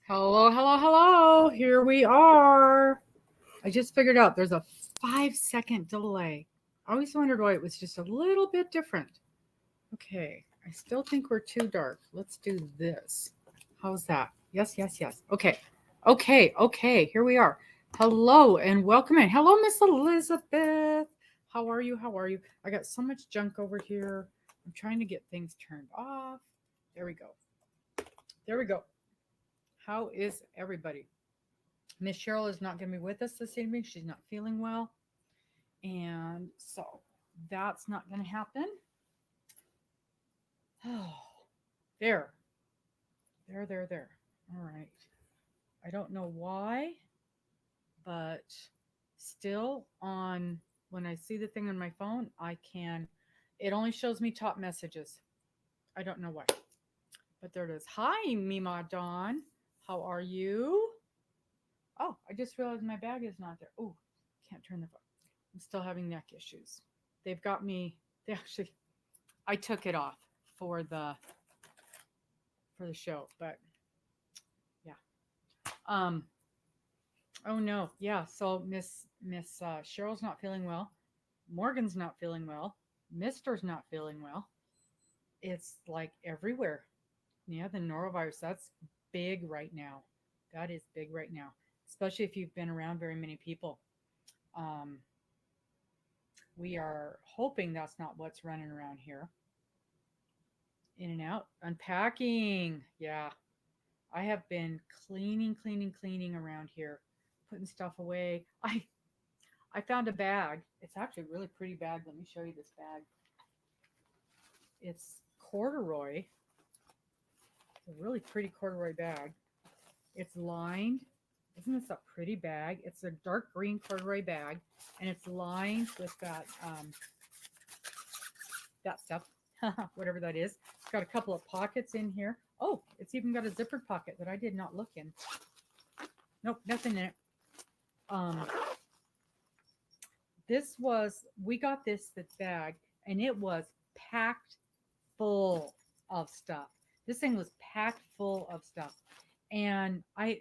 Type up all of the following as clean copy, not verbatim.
Hello, hello, hello. Here we are. I just figured out there's a 5-second delay. I always wondered why it was just a little bit different. Okay, I still think we're too dark. Let's do this. How's that? Yes, yes, yes. Okay. Here we are. Hello and welcome in. Hello, Miss Elizabeth. How are you? How are you? I got so much junk over here. I'm trying to get things turned off. There we go. There we go. How is everybody? Miss Cheryl is not going to be with us this evening. She's not feeling well. And so that's not going to happen. Oh, there. There. All right. I don't know why, but still on when I see the thing on my phone, it only shows me top messages. I don't know why. But there it is. Hi, Mima Dawn. How are you? Oh, I just realized my bag is not there. Oh, can't turn the phone. I'm still having neck issues. They've got me. They actually, I took it off for the show, but yeah. Um. Oh no. Yeah. So Miss Cheryl's not feeling well. Morgan's not feeling well. Mister's not feeling well. It's like everywhere. Yeah, the norovirus. That's big right now. That is big right now, especially if you've been around very many people. Um, we are hoping that's not what's running around here. In and out. Unpacking. Yeah. I have been cleaning around here, putting stuff away. I found a bag. It's actually a really pretty bag. Let me show you this bag. It's corduroy. It's a really pretty corduroy bag. It's lined. Isn't this a pretty bag? It's a dark green corduroy bag, and it's lined with that stuff, whatever that is. It's got a couple of pockets in here. Oh, it's even got a zippered pocket that I did not look in. Nope, nothing in it. Um, we got this bag, and it was packed full of stuff. This thing was packed full of stuff, and I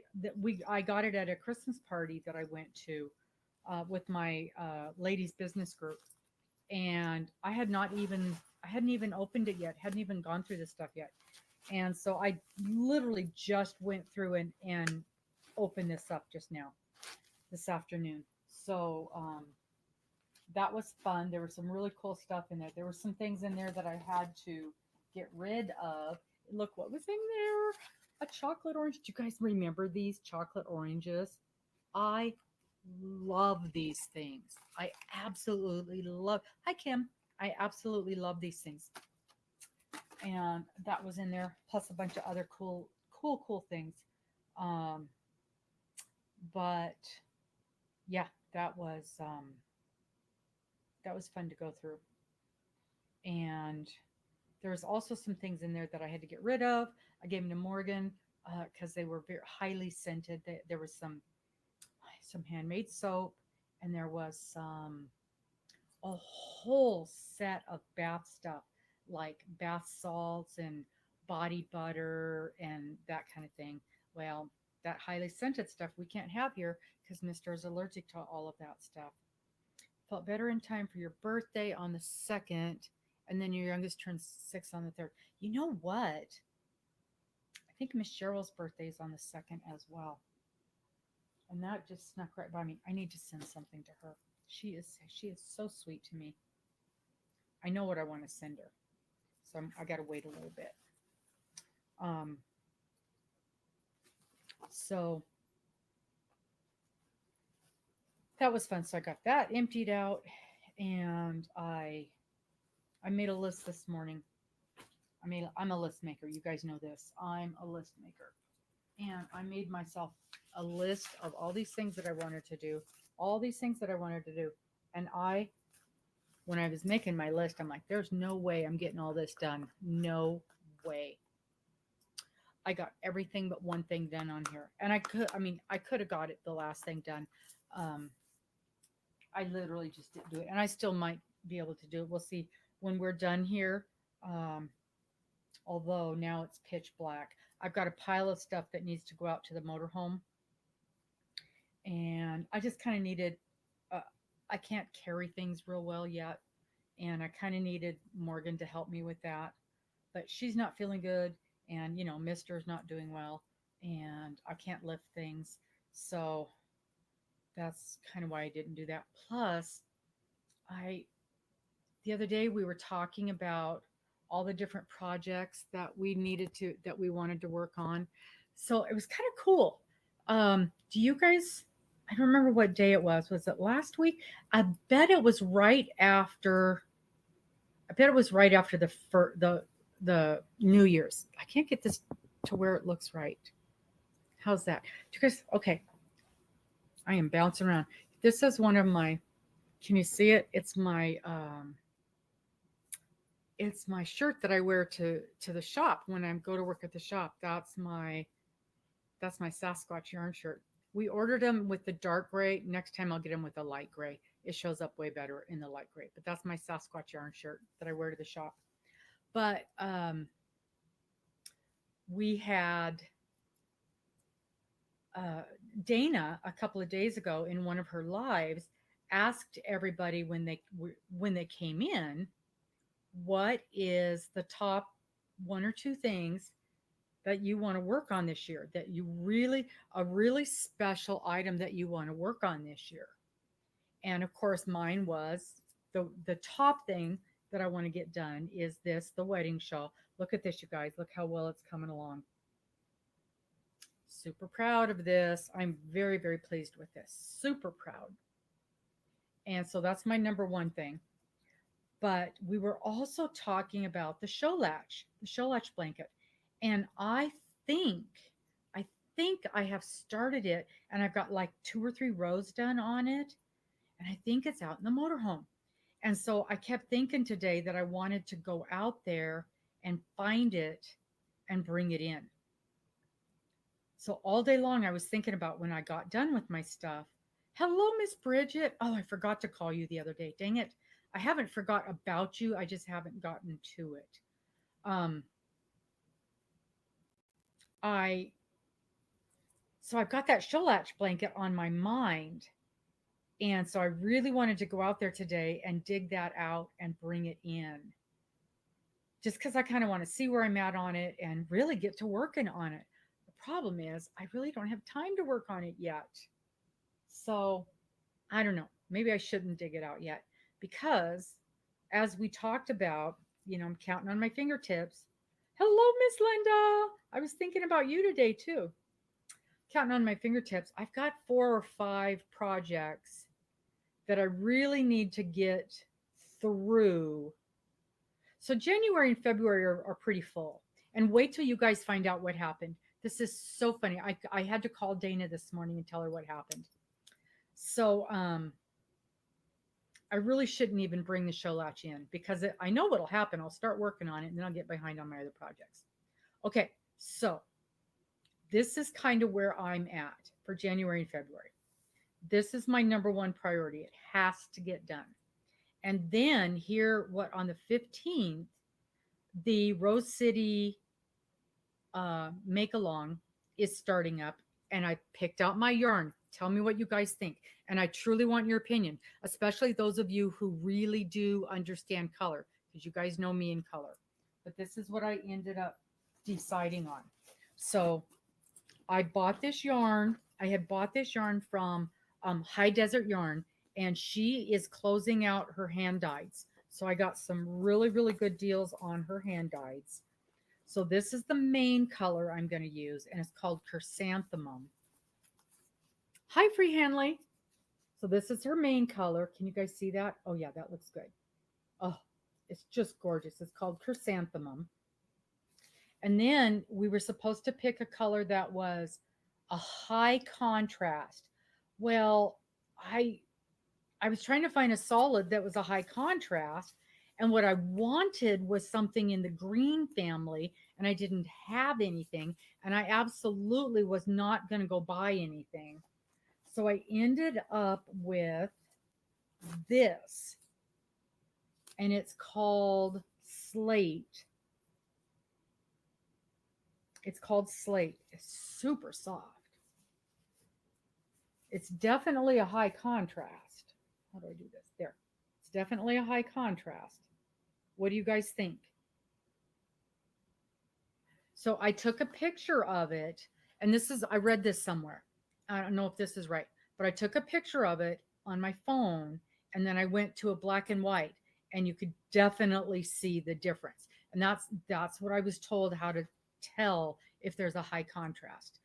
got it at a Christmas party that I went to with my ladies business group, and I hadn't even opened it yet, hadn't even gone through this stuff yet. And so I literally just went through and opened this up just now, this afternoon. So that was fun. There was some really cool stuff in there. There were some things in there that I had to get rid of. Look what was in there. A chocolate orange. Do you guys remember these chocolate oranges? I love these things. I absolutely love. Hi, Kim. I absolutely love these things. And that was in there, plus a bunch of other cool things. Um, but yeah, that was fun to go through. And there's also some things in there that I had to get rid of. I gave them to Morgan because they were very highly scented. There was some handmade soap, and there was a whole set of bath stuff like bath salts and body butter and that kind of thing. Well, that highly scented stuff we can't have here because Mister is allergic to all of that stuff. Felt better in time for your birthday on the 2nd, and then your youngest turns 6 on the 3rd. You know what? I think Miss Cheryl's birthday is on the 2nd as well. And that just snuck right by me. I need to send something to her. She is so sweet to me. I know what I want to send her. So I got to wait a little bit. Um so that was fun. So I got that emptied out, and I made a list this morning. I'm a list maker. You guys know this. I'm a list maker. And I made myself a list of all these things that I wanted to do, all these things that I wanted to do. And when I was making my list, I'm like, there's no way I'm getting all this done. No way. I got everything but one thing done on here. And I could have got it the last thing done. Um, I literally just didn't do it. And I still might be able to do it. We'll see when we're done here. Um, although now it's pitch black. I've got a pile of stuff that needs to go out to the motorhome, and I just kind of needed. Uh, I can't carry things real well yet, and I kind of needed Morgan to help me with that. But she's not feeling good, and Mister's not doing well, and I can't lift things, so that's kind of why I didn't do that. Plus, I the other day we were talking about all the different projects that we wanted to work on. So it was kind of cool. Do you guys I don't remember what day it was. Was it last week? I bet it was right after I bet it was right after the New Year's. I can't get this to where it looks right. How's that? Do you guys okay. I am bouncing around. This is one of my can you see it? It's my shirt that I wear to the shop when I go to work at the shop. That's my Sasquatch yarn shirt. We ordered them with the dark gray. Next time I'll get them with the light gray. It shows up way better in the light gray. But that's my Sasquatch yarn shirt that I wear to the shop. But we had uh, Dana a couple of days ago in one of her lives asked everybody when they came in, what is the top one or two things that you want to work on this year, that you really a really special item that you want to work on this year. And of course mine was the top thing that I want to get done is the wedding shawl. Look at this, you guys. Look how well it's coming along. Super proud of this. I'm very, very pleased with this. Super proud. And so that's my number one thing. But we were also talking about the show latch blanket. And think, I think I have started it and I've got like 2 or 3 rows done on it. And I think it's out in the motorhome. And so I kept thinking today that I wanted to go out there and find it and bring it in. So all day long, I was thinking about when I got done with my stuff. Hello, Miss Bridget. Oh, I forgot to call you the other day. Dang it. I haven't forgot about you. I just haven't gotten to it. Um, I so I've got that show latch blanket on my mind. And so I really wanted to go out there today and dig that out and bring it in. Just because I kind of want to see where I'm at on it and really get to working on it. The problem is I really don't have time to work on it yet. So I don't know. Maybe I shouldn't dig it out yet because as we talked about, I'm counting on my fingertips. Hello, Miss Linda. I was thinking about you today too. Counting on my fingertips. I've got 4 or 5 projects that I really need to get through. So January and February are pretty full. And wait till you guys find out what happened. This is so funny. I had to call Dana this morning and tell her what happened. So I really shouldn't even bring the show latch in because I know what'll happen. I'll start working on it and then I'll get behind on my other projects. Okay, so this is kind of where I'm at for January and February. This is my number one priority. It has to get done. And then here, on the 15th, the Rose City make along is starting up, and I picked out my yarn. Tell me what you guys think. And I truly want your opinion, especially those of you who really do understand color, because you guys know me in color. But this is what I ended up deciding on. So I bought this yarn. I had bought this yarn from High Desert Yarn, and she is closing out her hand dyes. So I got some really, really good deals on her hand dyes. So this is the main color I'm going to use, and it's called Chrysanthemum. Hi, Free Hanley. So this is her main color. Can you guys see that? Oh, yeah, that looks good. Oh, it's just gorgeous. It's called Chrysanthemum. And then we were supposed to pick a color that was a high contrast. Well, I was trying to find a solid that was a high contrast. And what I wanted was something in the green family, and I didn't have anything. And I absolutely was not going to go buy anything. So I ended up with this, and it's called Slate. It's called Slate. It's super soft. It's definitely a high contrast. How do I do this? There. It's definitely a high contrast. What do you guys think? So I took a picture of it, and this is, I read this somewhere. I don't know if this is right, but I took a picture of it on my phone, and then I went to a black and white, and you could definitely see the difference. And that's what I was told, how to tell if there's a high contrast.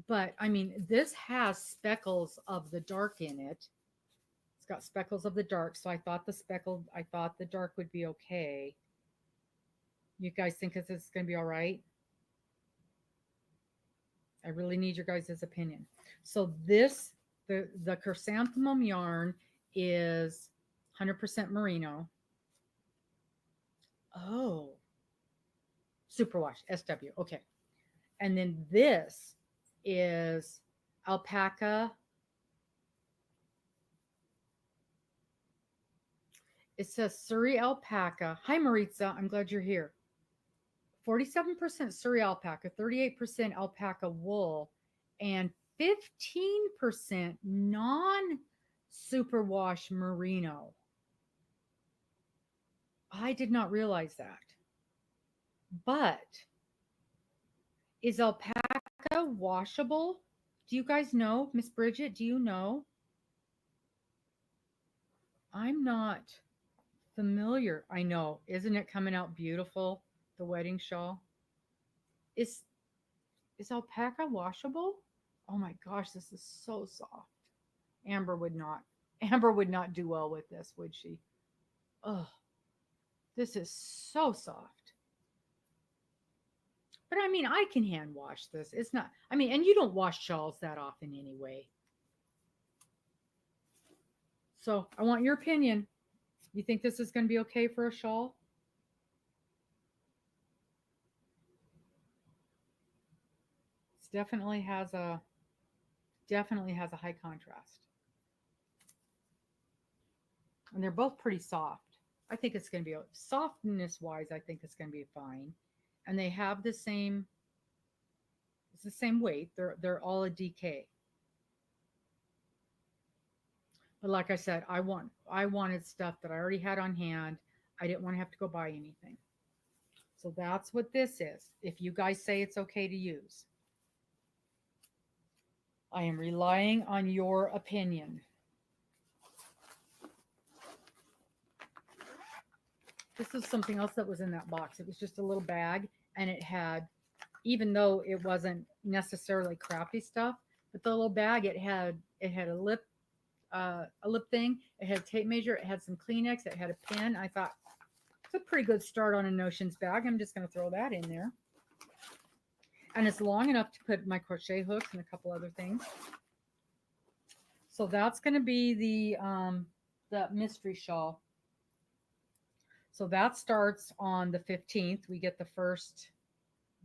But I mean, this has speckles of the dark in it. It's got speckles of the dark, so I thought the dark would be okay. You guys think this is going to be all right? I really need your guys' opinion. So this, the chrysanthemum yarn is 100% merino. Oh, superwash, SW. Okay. And then this is alpaca. It says Surrey alpaca. Hi, Maritza. I'm glad you're here. 47% Surrey alpaca, 38% alpaca wool, and 15% non superwash merino. I did not realize that. But is alpaca washable? Do you guys know? Miss Bridget, do you know? I'm not familiar. I know. Isn't it coming out beautiful? The wedding shawl. Is is alpaca washable? Oh my gosh, this is so soft. Amber would not. Amber would not do well with this, would she? Oh, this is so soft. But I mean, I can hand wash this. It's not, I mean, and you don't wash shawls that often anyway. So I want your opinion. You think this is going to be okay for a shawl? It definitely has a high contrast. And they're both pretty soft. I think it's going to be softness wise. I think it's going to be fine, and they have the same. It's the same weight. They're all a DK. But like I said, I wanted stuff that I already had on hand. I didn't want to have to go buy anything. So that's what this is. If you guys say it's okay to use, I am relying on your opinion. This is something else that was in that box. It was just a little bag, and it had, even though it wasn't necessarily crappy stuff, but the little bag, it had a lip thing. It had a tape measure. It had some Kleenex. It had a pen. I thought it's a pretty good start on a Notions bag. I'm just going to throw that in there, and it's long enough to put my crochet hooks and a couple other things. So that's going to be the mystery shawl. So that starts on the 15th. We get the first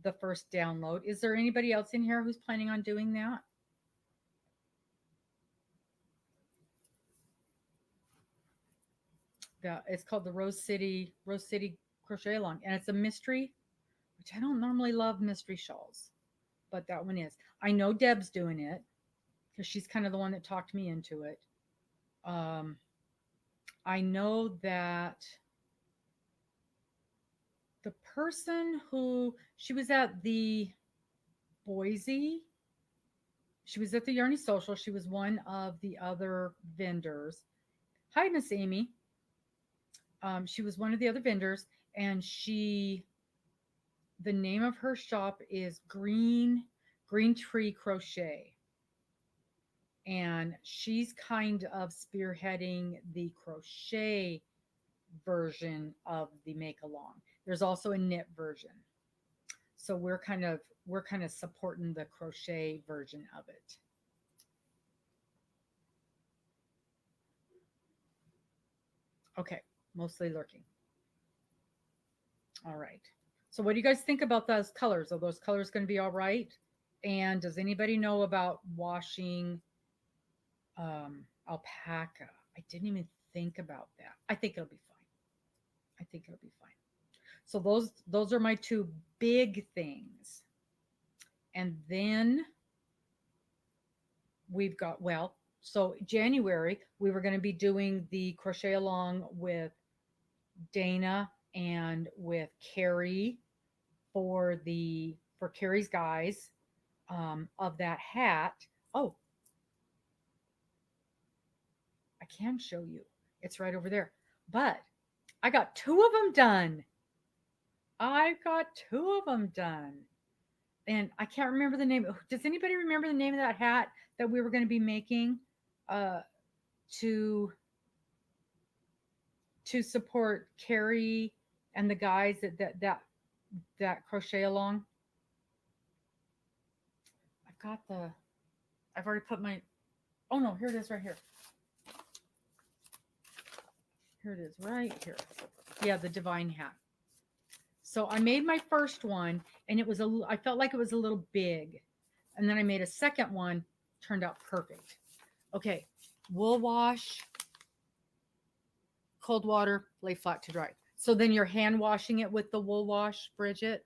download. Is there anybody else in here who's planning on doing that? It's called the Rose City Crochet Along, and it's a mystery, which I don't normally love mystery shawls, but that one is. I know Deb's doing it because she's kind of the one that talked me into it. I know that the person who, she was at the Boise, she was at the Yarny Social. She was one of the other vendors. Hi, Miss Amy. She was one of the other vendors, and the name of her shop is Green Tree Crochet, and she's kind of spearheading the crochet version of the make along. There's also a knit version, so we're kind of supporting the crochet version of it. Okay, mostly lurking. All right. So what do you guys think about those colors? Are those colors going to be all right? And does anybody know about washing alpaca? I didn't even think about that. I think it'll be fine. I think it'll be fine. So those are my two big things. And then we've got, well, so January, we were going to be doing the crochet along with Dana and with Carrie for Carrie's guys of that hat. Oh, I can show you. It's right over there. But I got two of them done. I've got two of them done. And I can't remember the name. Does anybody remember the name of that hat that we were going to be making uh, to support Carrie and the guys that crochet along? I've already put my, oh no, here it is right here. Here it is right here. Yeah, the divine hat. So I made my first one and I felt like it was a little big. And then I made a second one, turned out perfect. Okay, wool wash, cold water, lay flat to dry. So then you're hand washing it with the wool wash, Bridget?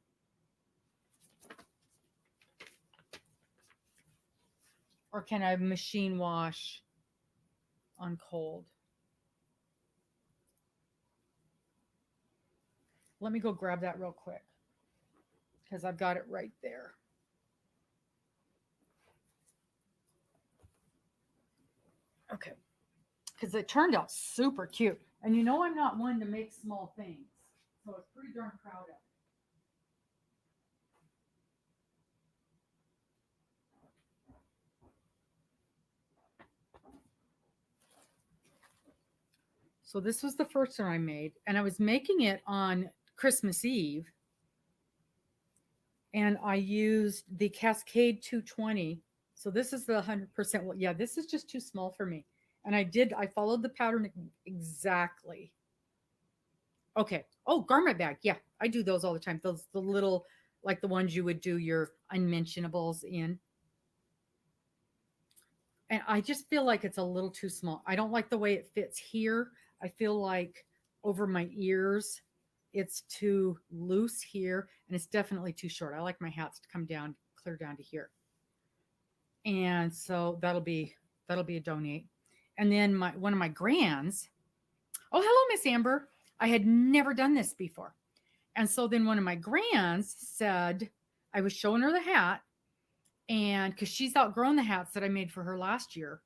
Or can I machine wash on cold? Let me go grab that real quick because I've got it right there. Okay, because it turned out super cute. And you know I'm not one to make small things, so I was pretty darn proud of it. So this was the first one I made, and I was making it on Christmas Eve, and I used the Cascade 220. So this is the 100%. Well, yeah, this is just too small for me. And I followed the pattern exactly. Okay. Oh, garment bag. Yeah, I do those all the time. Those, the little, like the ones you would do your unmentionables in. And I just feel like it's a little too small. I don't like the way it fits here. I feel like over my ears, it's too loose here, and it's definitely too short. I like my hats to come down, clear down to here. And so that'll be a donate. And then one of my grands, oh, hello, Miss Amber. I had never done this before. And so then one of my grands said, I was showing her the hat, and because she's outgrown the hats that I made for her last year.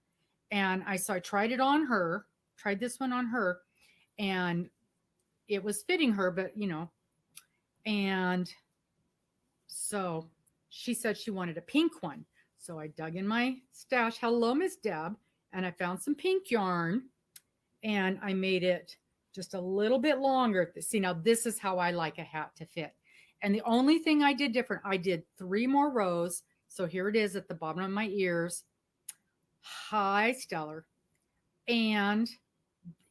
And I tried it on her, tried this one on her, and it was fitting her, but and so she said she wanted a pink one. So I dug in my stash. Hello, Miss Deb. And I found some pink yarn, and I made it just a little bit longer. See, now this is how I like a hat to fit. And the only thing I did different, I did 3 more rows. So here it is at the bottom of my ears. Hi, Stellar. And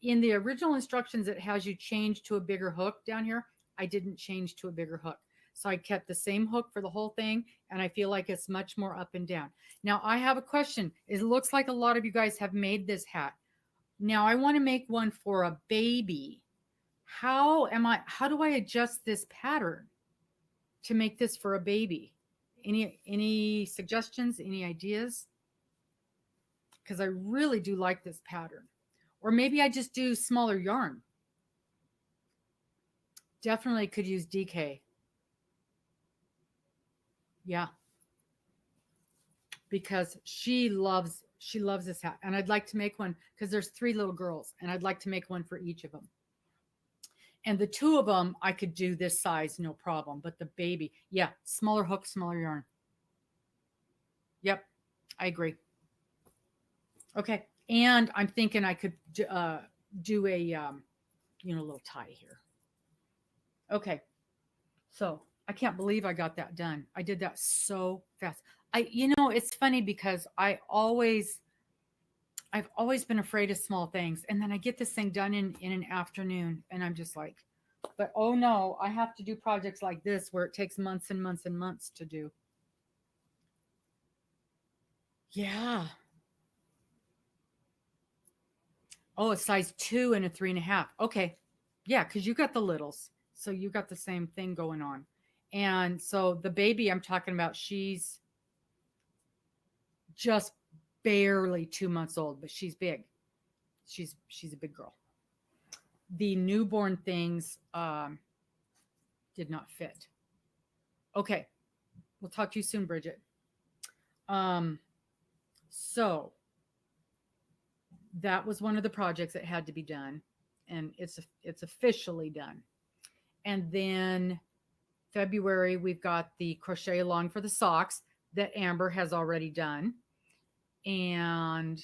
in the original instructions, it has you change to a bigger hook down here. I didn't change to a bigger hook. So I kept the same hook for the whole thing, and I feel like it's much more up and down. Now, I have a question. It looks like a lot of you guys have made this hat. Now, I want to make one for a baby. How do I adjust this pattern to make this for a baby? Any suggestions, any ideas? Because I really do like this pattern. Or maybe I just do smaller yarn. Definitely could use DK. Yeah. Because she loves this hat. And I'd like to make one because there's 3 little girls, and I'd like to make one for each of them. And the 2 of them, I could do this size, no problem. But the baby, yeah, smaller hook, smaller yarn. Yep, I agree. Okay, and I'm thinking I could do a little tie here. Okay, so I can't believe I got that done. I did that so fast. It's funny because I've always been afraid of small things, and then I get this thing done in an afternoon, and I'm just like, but oh no, I have to do projects like this where it takes months and months and months to do. Yeah. Oh, a size 2 and a 3.5. Okay. Yeah, because you got the littles. So you got the same thing going on. And so the baby I'm talking about, she's just barely 2 months old, but she's big. She's a big girl. The newborn things did not fit. Okay, we'll talk to you soon, Bridget. So that was one of the projects that had to be done, and it's officially done. And then February, we've got the crochet along for the socks that Amber has already done. And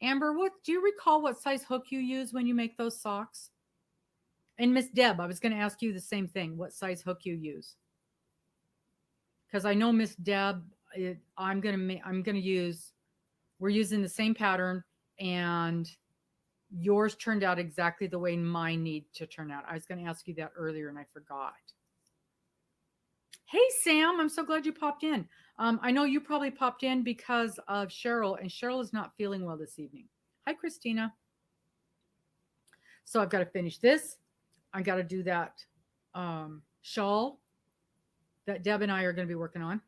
Amber, what do you recall what size hook you use when you make those socks? And Miss Deb, I was going to ask you the same thing. What size hook you use? Because I know Miss Deb, we're using the same pattern, and yours turned out exactly the way mine need to turn out. I was going to ask you that earlier and I forgot. Hey, Sam, I'm so glad you popped in. I know you probably popped in because of Cheryl, and Cheryl is not feeling well this evening. Hi, Christina. So I've got to finish this. I got to do that shawl that Deb and I are going to be working on.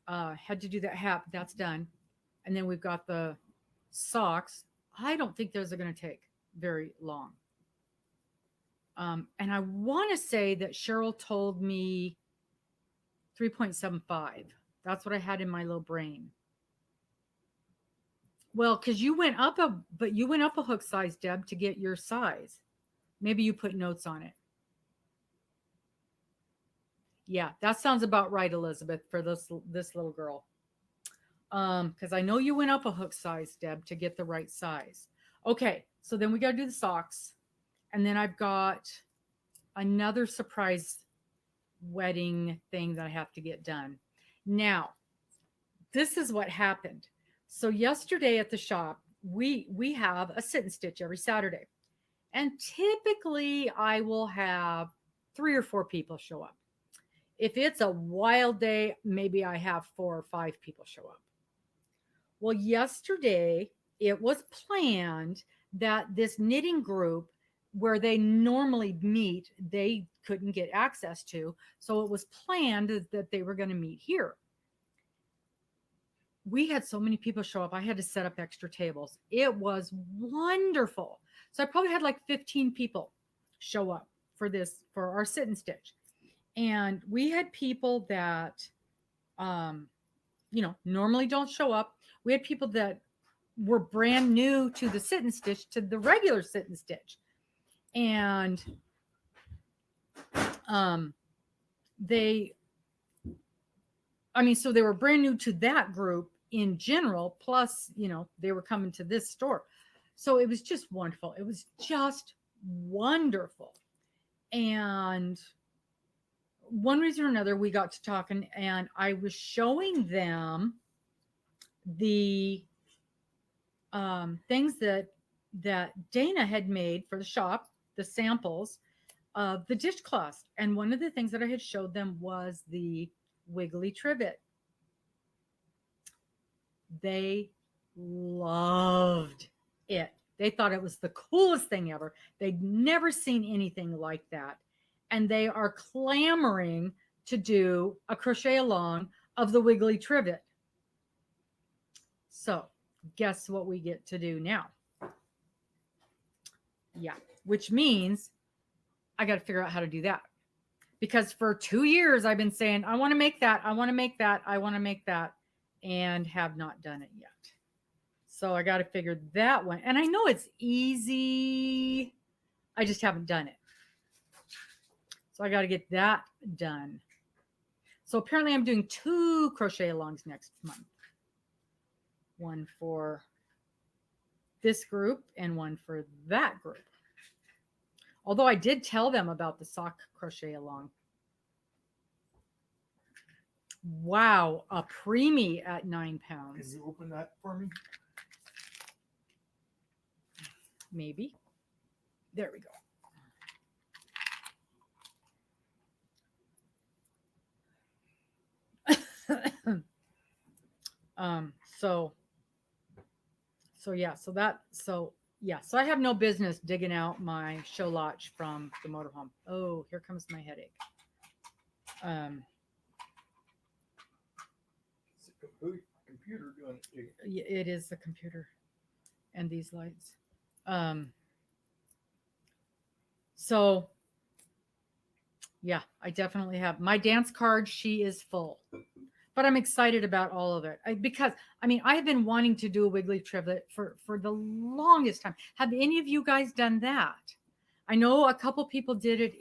Had to do that hat. That's done. And then we've got the socks. I don't think those are going to take very long. And I want to say that Cheryl told me 3.75. That's what I had in my little brain. Well, because you went up a hook size, Deb, to get your size. Maybe you put notes on it. Yeah, that sounds about right, Elizabeth, for this little girl. Because I know you went up a hook size, Deb, to get the right size. Okay, so then we got to do the socks. And then I've got another surprise wedding thing that I have to get done. Now, this is what happened. So yesterday at the shop, we have a sit and stitch every Saturday. And typically I will have 3 or 4 people show up. If it's a wild day, maybe I have 4 or 5 people show up. Well, yesterday it was planned that this knitting group where they normally meet, they couldn't get access to. So it was planned that they were going to meet here. We had so many people show up. I had to set up extra tables. It was wonderful. So I probably had like 15 people show up for our sit and stitch. And we had people that, normally don't show up. We had people that were brand new to the sit and stitch, to the regular sit and stitch. And so they were brand new to that group in general, plus, they were coming to this store. So it was just wonderful. It was just wonderful. And one reason or another, we got to talking, and I was showing them the things that Dana had made for the shop, the samples of the dishcloths. And one of the things that I had showed them was the wiggly trivet. They loved it. They thought it was the coolest thing ever. They'd never seen anything like that. And they are clamoring to do a crochet along of the wiggly trivet. So guess what we get to do now? Yeah, which means I got to figure out how to do that. Because for 2 years, I've been saying, I want to make that. I want to make that. I want to make that. And have not done it yet. So I got to figure that one. And I know it's easy. I just haven't done it. So I got to get that done. So apparently I'm doing 2 crochet alongs next month. One for this group and one for that group. Although I did tell them about the sock crochet along. Wow, a preemie at 9 pounds. Can you open that for me? Maybe. There we go. So I have no business digging out my show lodge from the motorhome. Oh, here comes my headache. I can computer doing it too. It is the computer and these lights. Um, so yeah, I definitely have my dance card. She is full, but I'm excited about all of it because I mean I have been wanting to do a wiggly triplet for the longest time. Have any of you guys done that? I know a couple people did it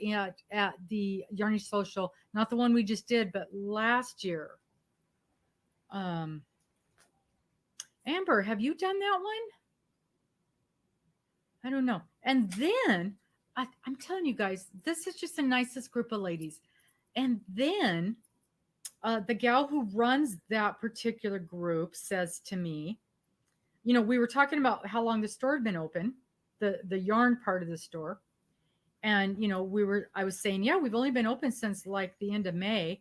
at the Yarny Social, not the one we just did, but last year. Um, Amber, have you done that one? I don't know. And then I'm telling you guys, this is just the nicest group of ladies. And then the gal who runs that particular group says to me, you know, we were talking about how long the store had been open, the yarn part of the store. And, you know, I was saying, yeah, we've only been open since like the end of May,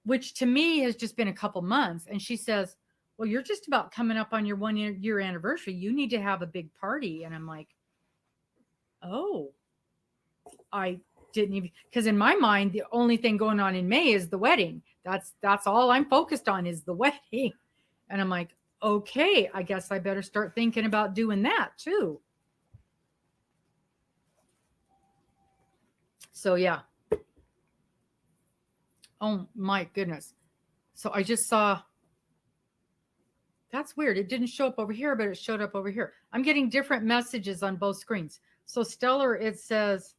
which to me has just been a couple months. And she says, well, you're just about coming up on your 1 year anniversary. You need to have a big party. And I'm like, oh, I didn't even, because in my mind, the only thing going on in May is the wedding. That's all I'm focused on is the wedding. And I'm like, okay, I guess I better start thinking about doing that too. So yeah. Oh my goodness. So I just saw, that's weird. It didn't show up over here, but it showed up over here. I'm getting different messages on both screens. So Stellar, it says,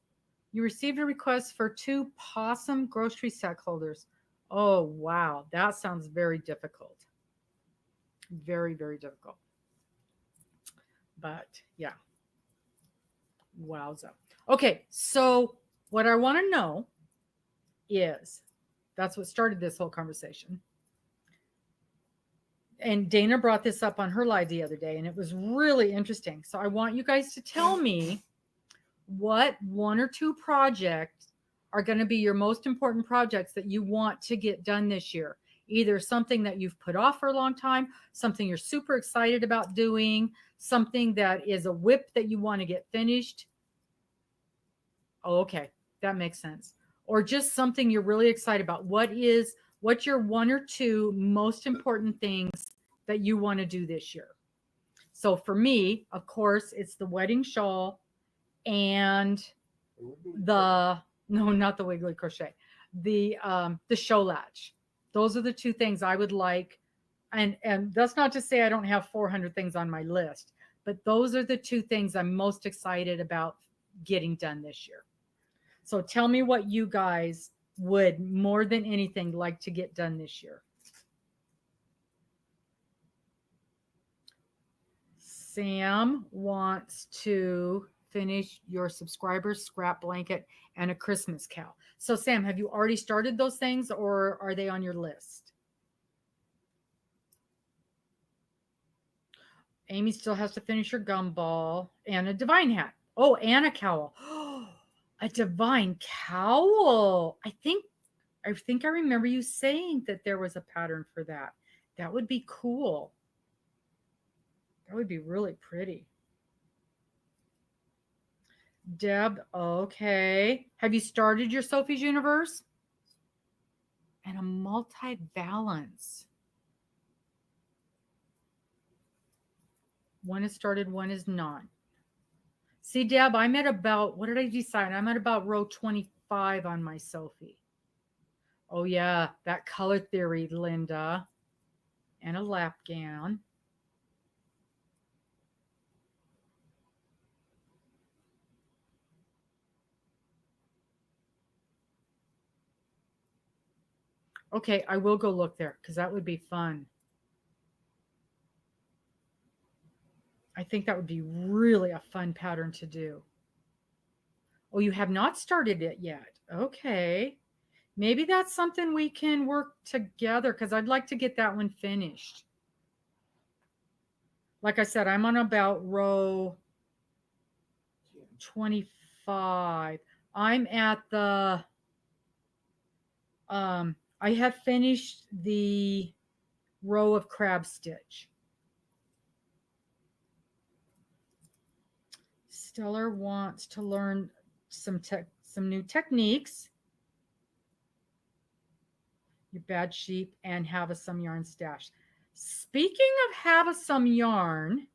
you received a request for 2 possum grocery sack holders. Oh, wow. That sounds very difficult. Very, very difficult. But yeah. Wowza. Okay. So what I want to know is that's what started this whole conversation. And Dana brought this up on her live the other day, and it was really interesting. So I want you guys to tell me what 1 or 2 projects are going to be your most important projects that you want to get done this year. Either something that you've put off for a long time, something you're super excited about doing, something that is a whip that you want to get finished. Oh, okay, that makes sense. Or just something you're really excited about. What's your 1 or 2 most important things that you want to do this year? So for me, of course, it's the wedding shawl and the no, not the wiggly crochet, the show latch. Those are the 2 things I would like. And that's not to say I don't have 400 things on my list, but those are the 2 things I'm most excited about getting done this year. So tell me what you guys would more than anything like to get done this year. Sam wants to finish your subscribers scrap blanket and a Christmas cow. So Sam, have you already started those things or are they on your list? Amy still has to finish her gumball and a divine hat. Oh, and a cowl. A divine cowl. I think I remember you saying that there was a pattern for that. That would be cool. That would be really pretty. Deb, okay. Have you started your Sophie's Universe? And a multi-balance. One is started, one is not. See, Deb, I'm at about, what did I decide? I'm at about row 25 on my Sophie. Oh, yeah, that color theory, Linda. And a lap gown. Okay, I will go look there because that would be fun. I think that would be really a fun pattern to do. Oh, you have not started it yet. Okay. Maybe that's something we can work together because I'd like to get that one finished. Like I said, I'm on about row 25. I'm at the, I have finished the row of crab stitch. Stellar wants to learn some new techniques. Your bad sheep and have some yarn stash. Speaking of have some yarn,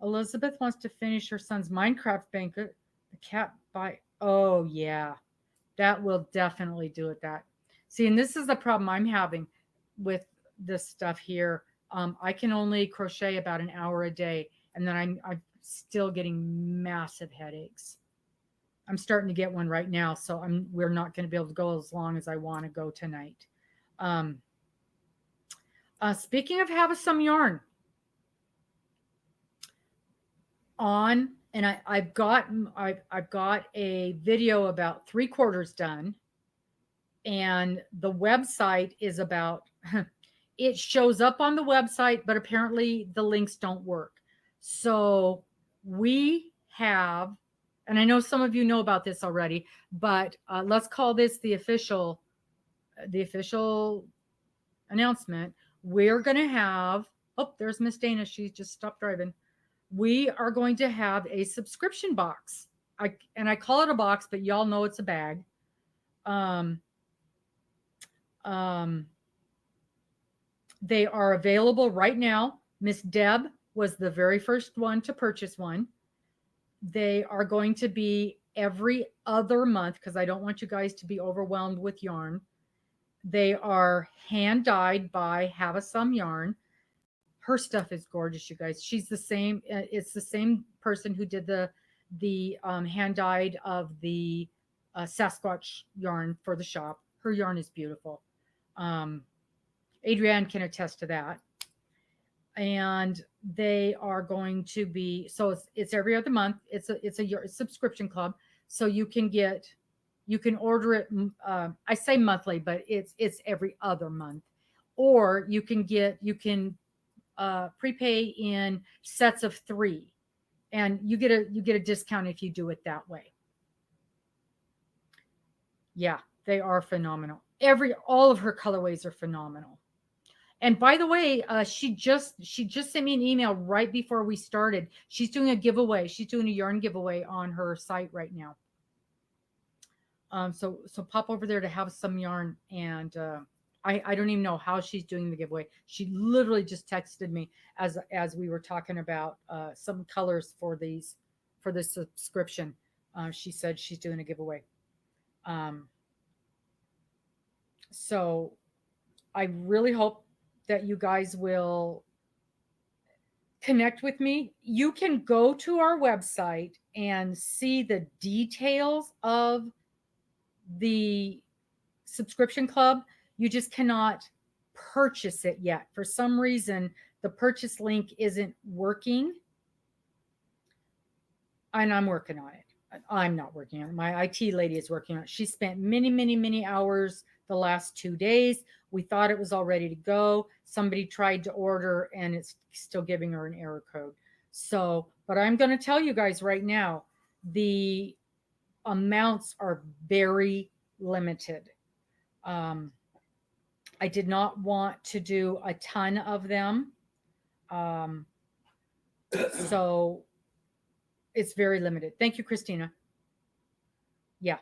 Elizabeth wants to finish her son's Minecraft banquet. The cat by, oh yeah, that will definitely do it. That, see, and this is the problem I'm having with this stuff here. I can only crochet about an hour a day, and then I'm still getting massive headaches. I'm starting to get one right now, so we're not going to be able to go as long as I want to go tonight. Um, Speaking of have some yarn, and I've got a video about 3/4 done, and the website is about it shows up on the website, but apparently the links don't work. So we have, and I know some of you know about this already, but let's call this the official announcement. We're going to have, oh, there's Miss Dana. She just stopped driving. We are going to have a subscription box. I call it a box, but y'all know it's a bag. They are available right now. Miss Deb was the very first one to purchase one. They are going to be every other month because I don't want you guys to be overwhelmed with yarn. They are hand dyed by Have a Some Yarn. Her stuff is gorgeous, you guys. She's the same. It's the same person who did the hand dyed of the Sasquatch yarn for the shop. Her yarn is beautiful. Adrienne can attest to that. And they are going to be, so it's every other month. It's a subscription club, so you can order it. I say monthly, but it's every other month, or you can prepay in sets of 3, and you get a discount if you do it that way. Yeah, they are phenomenal. All of her colorways are phenomenal. And by the way, she just sent me an email right before we started. She's doing a giveaway. She's doing a yarn giveaway on her site right now. So pop over there to Have Some Yarn, and I don't even know how she's doing the giveaway. She literally just texted me as we were talking about some colors for this subscription. She said she's doing a giveaway. So I really hope that you guys will connect with me. You can go to our website and see the details of the subscription club. You just cannot purchase it yet. For some reason, the purchase link isn't working. And I'm working on it. I'm not working on it. My IT lady is working on it. She spent many hours the last 2 days. We thought it was all ready to go. Somebody tried to order and it's still giving her an error code. So, but I'm going to tell you guys right now, the amounts are very limited. I did not want to do a ton of them. So it's very limited. Thank you, Christina. Yeah.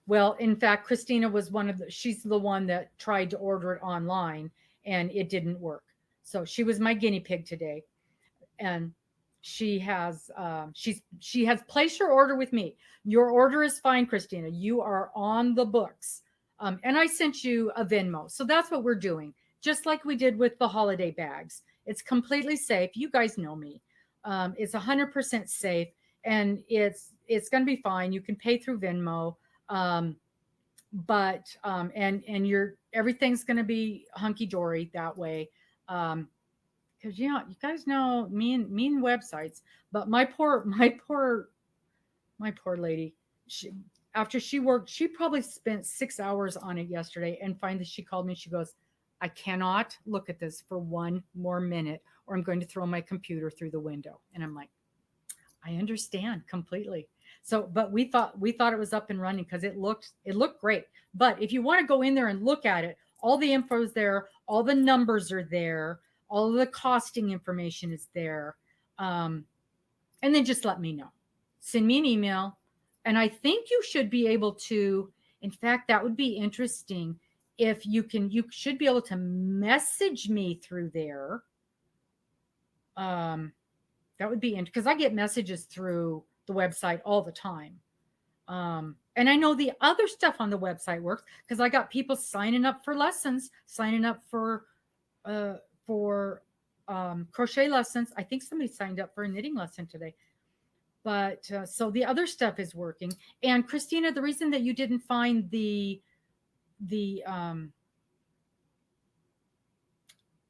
Well, in fact, Christina was she's the one that tried to order it online and it didn't work. So she was my guinea pig today. And she has placed her order with me. Your order is fine, Christina. You are on the books. And I sent you a Venmo. So that's what we're doing. Just like we did with the holiday bags. It's completely safe. You guys know me. It's 100% safe, and it's going to be fine. You can pay through Venmo. But everything's going to be hunky dory that way. Because you guys know mean websites. But my poor lady, after she worked, she probably spent 6 hours on it yesterday, and finally she called me. She goes, I cannot look at this for 1 more minute, or I'm going to throw my computer through the window. And I'm like, I understand completely. So, but we thought it was up and running because it looked great. But if you want to go in there and look at it, all the info is there, all the numbers are there, all of the costing information is there. And then just let me know. Send me an email. And I think you should be able to, in fact, that would be interesting if you should be able to message me through there. That would be interesting because I get messages through the website all the time. And I know the other stuff on the website works because I got people signing up for lessons, signing up for crochet lessons. I think somebody signed up for a knitting lesson today. But so the other stuff is working. And Christina, the reason that you didn't find the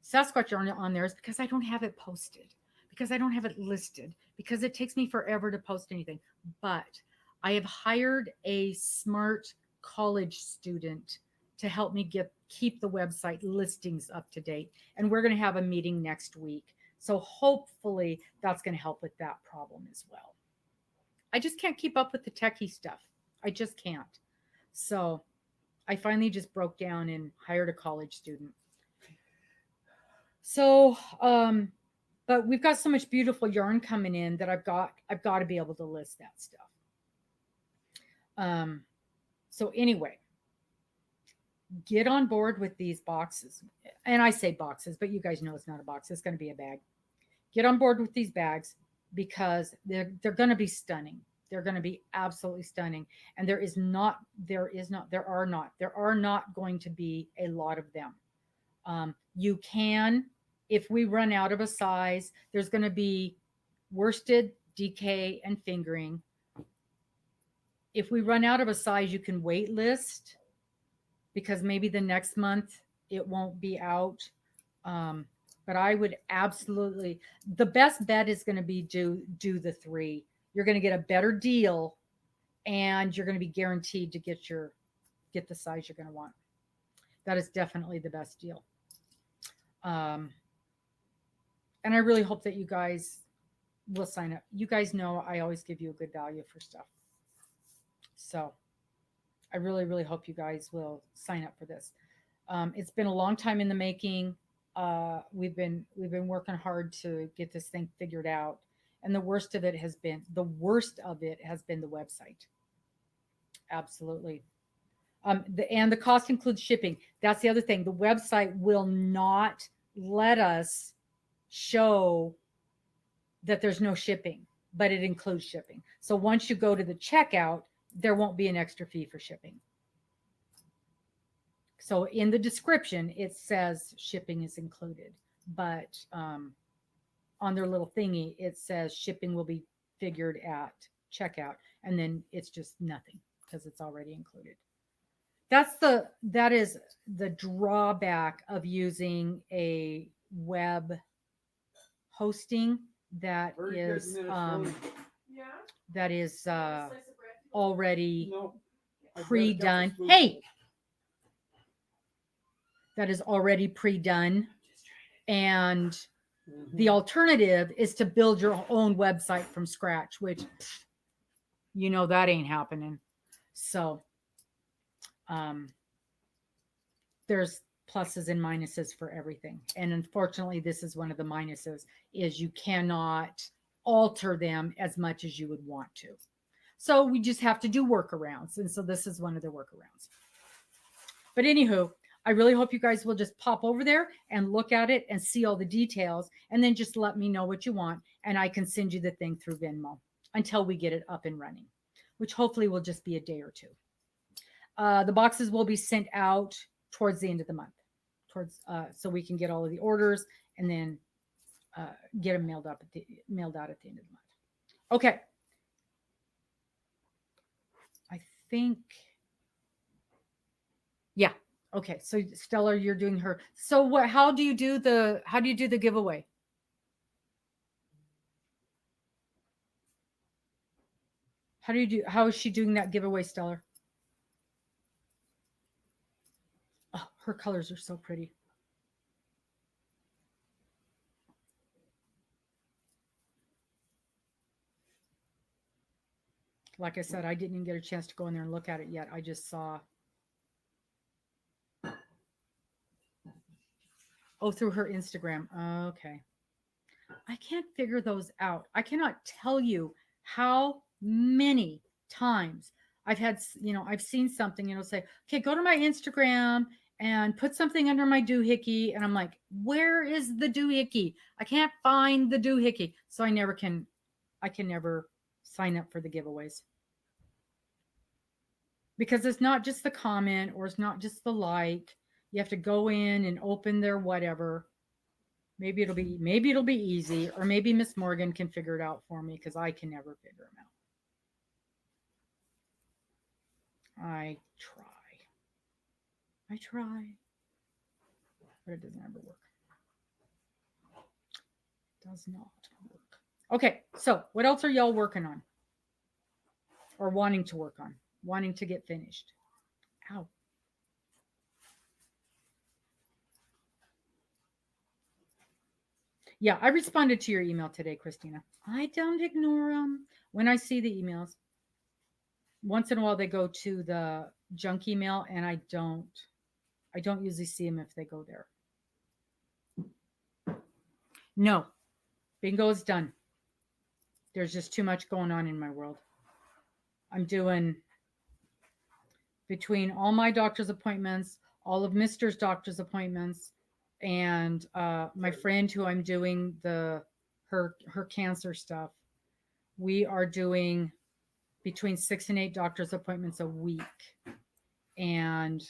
Sasquatch yarn on there is because I don't have it posted, because I don't have it listed, because it takes me forever to post anything. But I have hired a smart college student to help me keep the website listings up to date. And we're going to have a meeting next week. So hopefully that's going to help with that problem as well. I just can't keep up with the techie stuff. I just can't. So I finally just broke down and hired a college student. So, but we've got so much beautiful yarn coming in that I've got to be able to list that stuff. So anyway, get on board with these boxes. And I say boxes, but you guys know it's not a box. It's going to be a bag. Get on board with these bags because they're going to be stunning. They're going to be absolutely stunning. And there are not going to be a lot of them. You can, if we run out of a size, there's going to be worsted, DK, and fingering. If we run out of a size, you can wait list because maybe the next month it won't be out. But I would absolutely, the best bet is going to be do the 3. You're going to get a better deal and you're going to be guaranteed to get the size you're going to want. That is definitely the best deal. And I really hope that you guys will sign up. You guys know I always give you a good value for stuff. So I really, really hope you guys will sign up for this. It's been a long time in the making. We've been working hard to get this thing figured out. And the worst of it has been the website. Absolutely. And the cost includes shipping. That's the other thing. The website will not let us show that there's no shipping, but it includes shipping. So once you go to the checkout, there won't be an extra fee for shipping. So in the description, it says shipping is included, but on their little thingy, it says shipping will be figured at checkout, and then it's just nothing because it's already included. That is the drawback of using a web hosting that is already pre-done. Hey, that is already pre-done, and the alternative is to build your own website from scratch, which that ain't happening. So there's pluses and minuses for everything. And unfortunately, this is one of the minuses, is you cannot alter them as much as you would want to. So we just have to do workarounds. And so this is one of the workarounds. But anywho, I really hope you guys will just pop over there and look at it and see all the details, and then just let me know what you want, and I can send you the thing through Venmo until we get it up and running, which hopefully will just be a day or 2. The boxes will be sent out towards the end of the month, so we can get all of the orders and then get them mailed out at the end of the month. Okay. I think, yeah. Okay, so Stella, you're doing her. So how do you do the giveaway? How is she doing that giveaway, Stella? Oh, her colors are so pretty. Like I said, I didn't even get a chance to go in there and look at it yet. I just saw. Oh, through her Instagram. Okay. I can't figure those out. I cannot tell you how many times I've had, I've seen something, say, okay, go to my Instagram and put something under my doohickey. And I'm like, where is the doohickey? I can't find the doohickey. So I can never sign up for the giveaways. Because it's not just the comment or it's not just the like. You have to go in and open their whatever. Maybe it'll be easy, or maybe Miss Morgan can figure it out for me because I can never figure them out. I try, but it doesn't ever work. It does not work. Okay, so what else are y'all working on, or wanting to work on, wanting to get finished? Ow. Yeah, I responded to your email today, Christina. I don't ignore them when I see the emails. Once in a while, they go to the junk email, and I don't usually see them if they go there. No, bingo is done. There's just too much going on in my world. I'm doing between all my doctor's appointments, all of Mister's doctor's appointments, and my friend who I'm doing her cancer stuff. We are doing between 6 and 8 doctor's appointments a week, and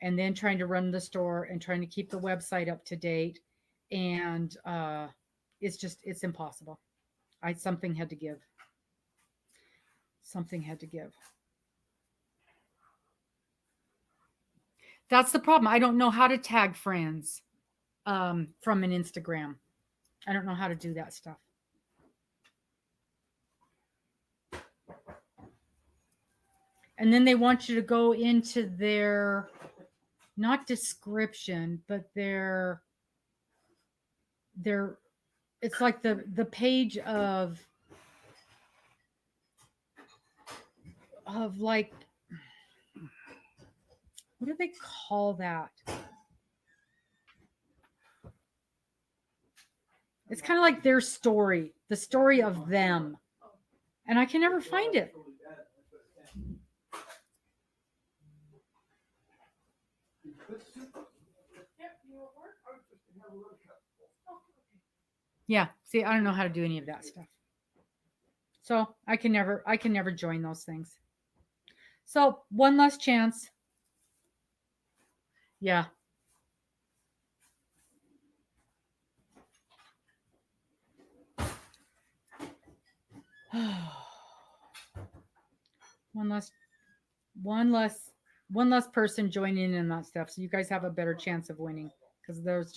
then trying to run the store and trying to keep the website up to date, and it's impossible. Something had to give. That's the problem. I don't know how to tag friends from an Instagram. I don't know how to do that stuff. And then they want you to go into their, not description, but their it's like the page of like, what do they call that? It's kind of like their story, the story of them. And I can never find it. Yeah, see, I don't know how to do any of that stuff. So I can never join those things. So one last chance. Yeah. one less person joining in that stuff, so you guys have a better chance of winning, because there's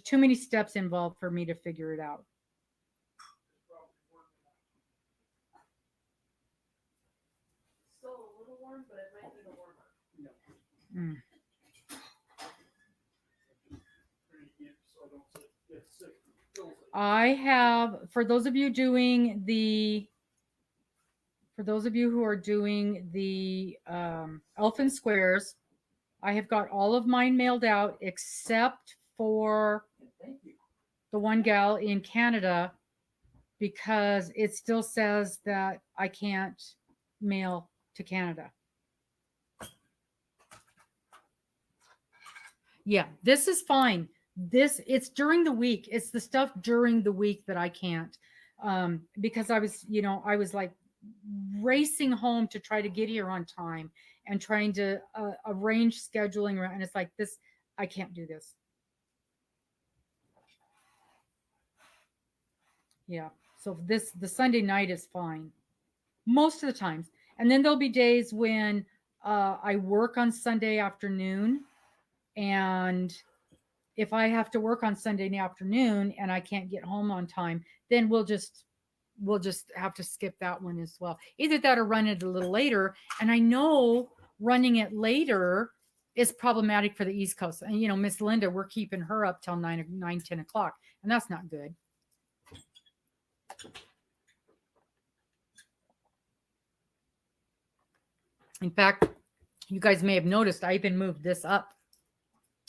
too many steps involved for me to figure it out. Still a little warm, but it might need a warmer. I have, for those of you who are doing the elfin squares, I have got all of mine mailed out except for the one gal in Canada, because it still says that I can't mail to Canada. Yeah, this is fine. It's during the week. It's the stuff during the week that I can't, because I was like racing home to try to get here on time and trying to arrange scheduling around. And it's like this, I can't do this. Yeah. So the Sunday night is fine most of the times. And then there'll be days when I work on Sunday afternoon, and if I have to work on Sunday afternoon and I can't get home on time, then we'll just have to skip that one as well. Either that or run it a little later. And I know running it later is problematic for the East Coast. And Miss Linda, we're keeping her up till 10 o'clock, and that's not good. In fact, you guys may have noticed I even moved this up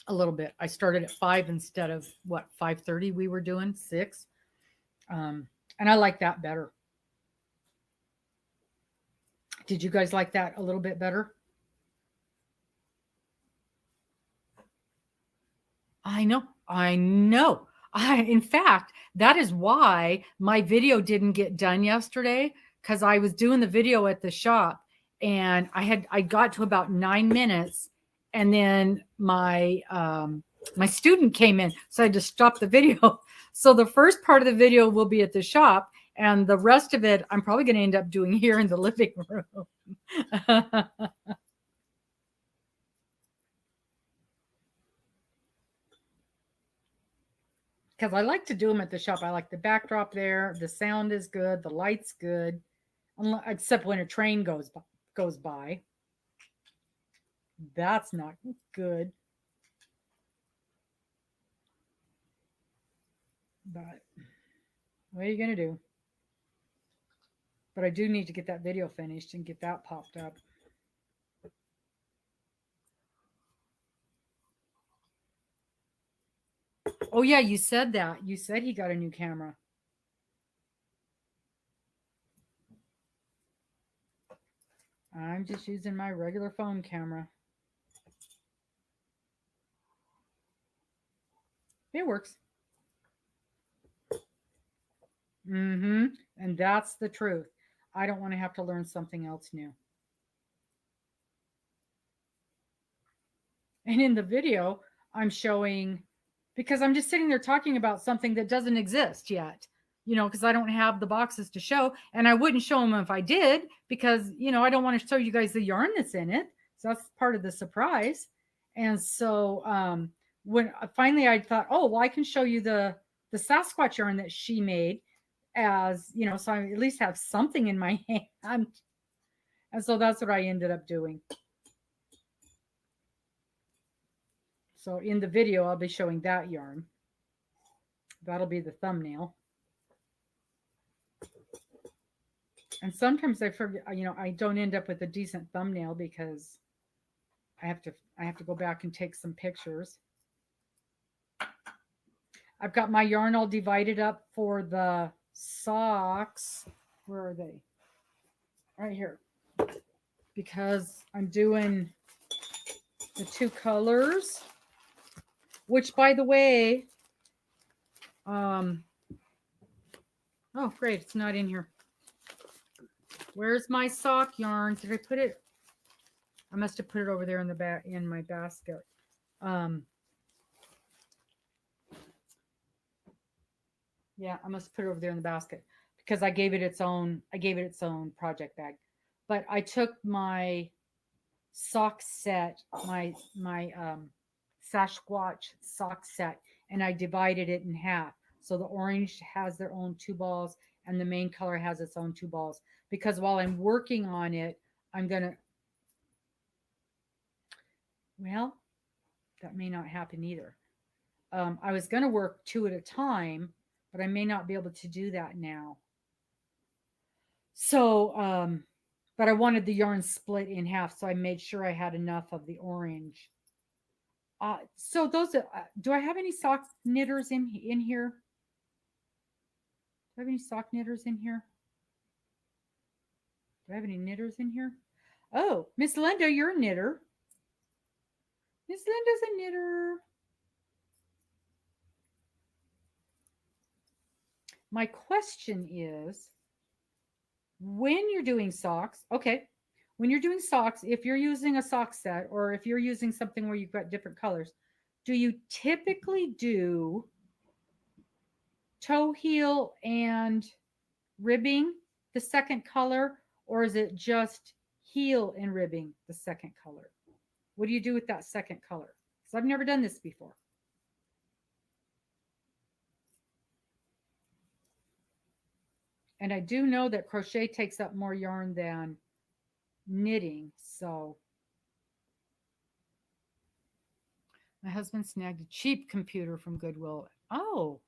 a little bit. I started at 5 instead of 5:30 we were doing 6. And I like that better. Did you guys like that a little bit better? I know. In fact, that is why my video didn't get done yesterday, because I was doing the video at the shop and I got to about 9 minutes, and then my student came in, so I had to stop the video. So the first part of the video will be at the shop, and the rest of it I'm probably going to end up doing here in the living room. Because I like to do them at the shop. I like the backdrop there. The sound is good. The light's good, except when a train goes by. That's not good. But what are you gonna do? But I do need to get that video finished and get that popped up. Oh yeah, you said that. You said he got a new camera. I'm just using my regular phone camera. It works. Mm-hmm. And that's the truth. I don't want to have to learn something else new. And in the video, I'm showing, because I'm just sitting there talking about something that doesn't exist yet, because I don't have the boxes to show. And I wouldn't show them if I did, because, I don't want to show you guys the yarn that's in it. So that's part of the surprise. And so when finally I thought, oh, well, I can show you the Sasquatch yarn that she made, as, so I at least have something in my hand. And so that's what I ended up doing. So in the video, I'll be showing that yarn. That'll be the thumbnail. And sometimes I forget, I don't end up with a decent thumbnail because I have to go back and take some pictures. I've got my yarn all divided up for the socks. Where are they? Right here. Because I'm doing the 2 colors, which, by the way, oh, great, it's not in here. Where's my sock yarn? Did I put it? I must have put it over there in the back in my basket. Yeah, I must put it over there in the basket because I gave it its own project bag. But I took my sock set, my Sasquatch sock set, and I divided it in half. So the orange has their own 2 balls and the main color has its own 2 balls. Because while I'm working on it, I'm going to, well, that may not happen either. I was going to work 2 at a time, but I may not be able to do that now. So, but I wanted the yarn split in half, so I made sure I had enough of the orange. So those, do I have any sock knitters in here? Do I have any sock knitters in here? Do I have any knitters in here? Oh, Miss Linda, you're a knitter. Miss Linda's a knitter. My question is, when you're doing socks, okay, when you're doing socks, if you're using a sock set or if you're using something where you've got different colors, do you typically do toe heel and ribbing the second color, or is it just heel and ribbing the second color? What do you do with that second color? Because I've never done this before. And I do know that crochet takes up more yarn than knitting, so. My husband snagged a cheap computer from Goodwill. Oh,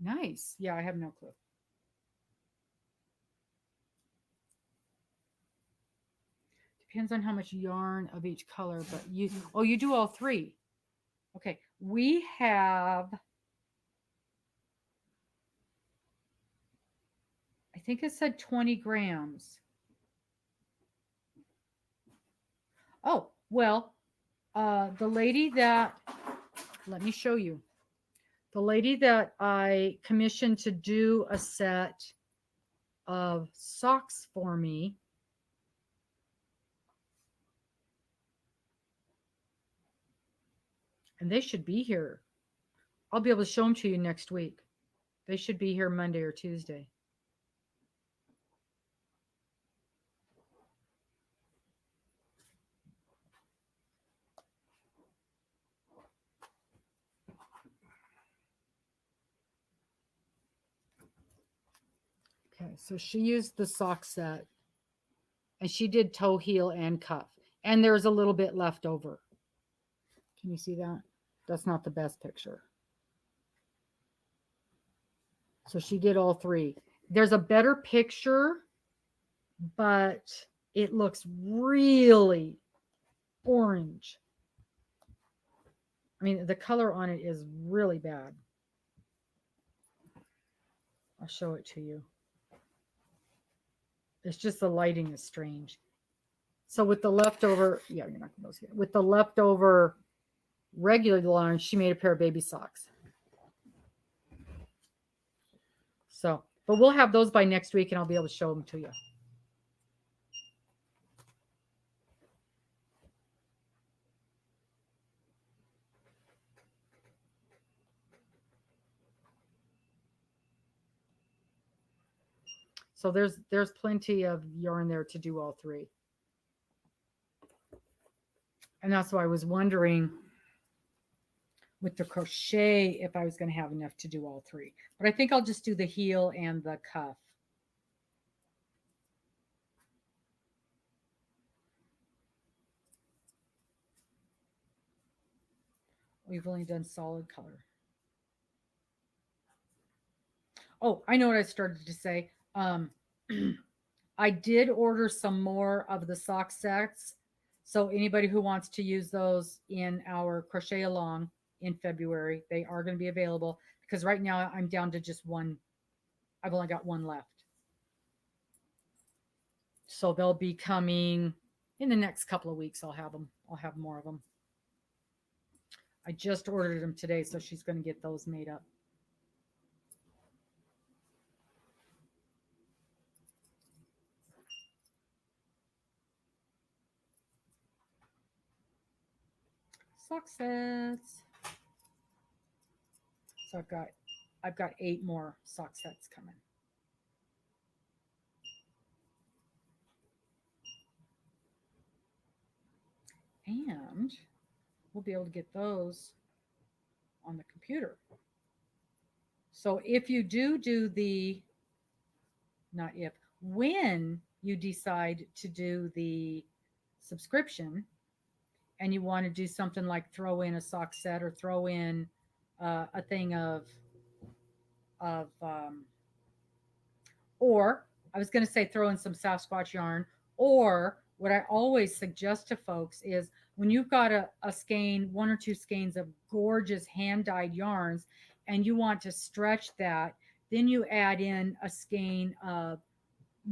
nice. Yeah, I have no clue. Depends on how much yarn of each color, but you do all 3. Okay, we have, I think it said 20 grams. Oh, well, the lady that let me show you. The lady that I commissioned to do a set of socks for me, and they should be here. I'll be able to show them to you next week. They should be here Monday or Tuesday. Okay, so she used the sock set, and she did toe, heel, and cuff. And there's a little bit left over. Can you see that? That's not the best picture. So she did all three. There's a better picture, but it looks really orange. I mean, the color on it is really bad. I'll show it to you. It's just the lighting is strange. So with the leftover, yeah, you're not going to see it. With the leftover regular yarn, she made a pair of baby socks. So, but we'll have those by next week, and I'll be able to show them to you. So there's plenty of yarn there to do all three. And that's why I was wondering with the crochet if I was going to have enough to do all three. But I think I'll just do the heel and the cuff. We've only done solid color. Oh, I know what I started to say. I did order some more of the sock sets. So anybody who wants to use those in our crochet along in February, they are going to be available, because right now I'm down to just one. I've only got one left. So they'll be coming in the next couple of weeks. I'll have them. I'll have more of them. I just ordered them today, so she's going to get those made up. Sock sets. So I've got 8 more sock sets coming. And we'll be able to get those on the computer. So if you do the, not if, when you decide to do the subscription and you want to do something like throw in a sock set or throw in a thing of or I was going to say throw in some Sasquatch yarn, or what I always suggest to folks is when you've got a skein, 1 or 2 skeins of gorgeous hand-dyed yarns, and you want to stretch that, then you add in a skein of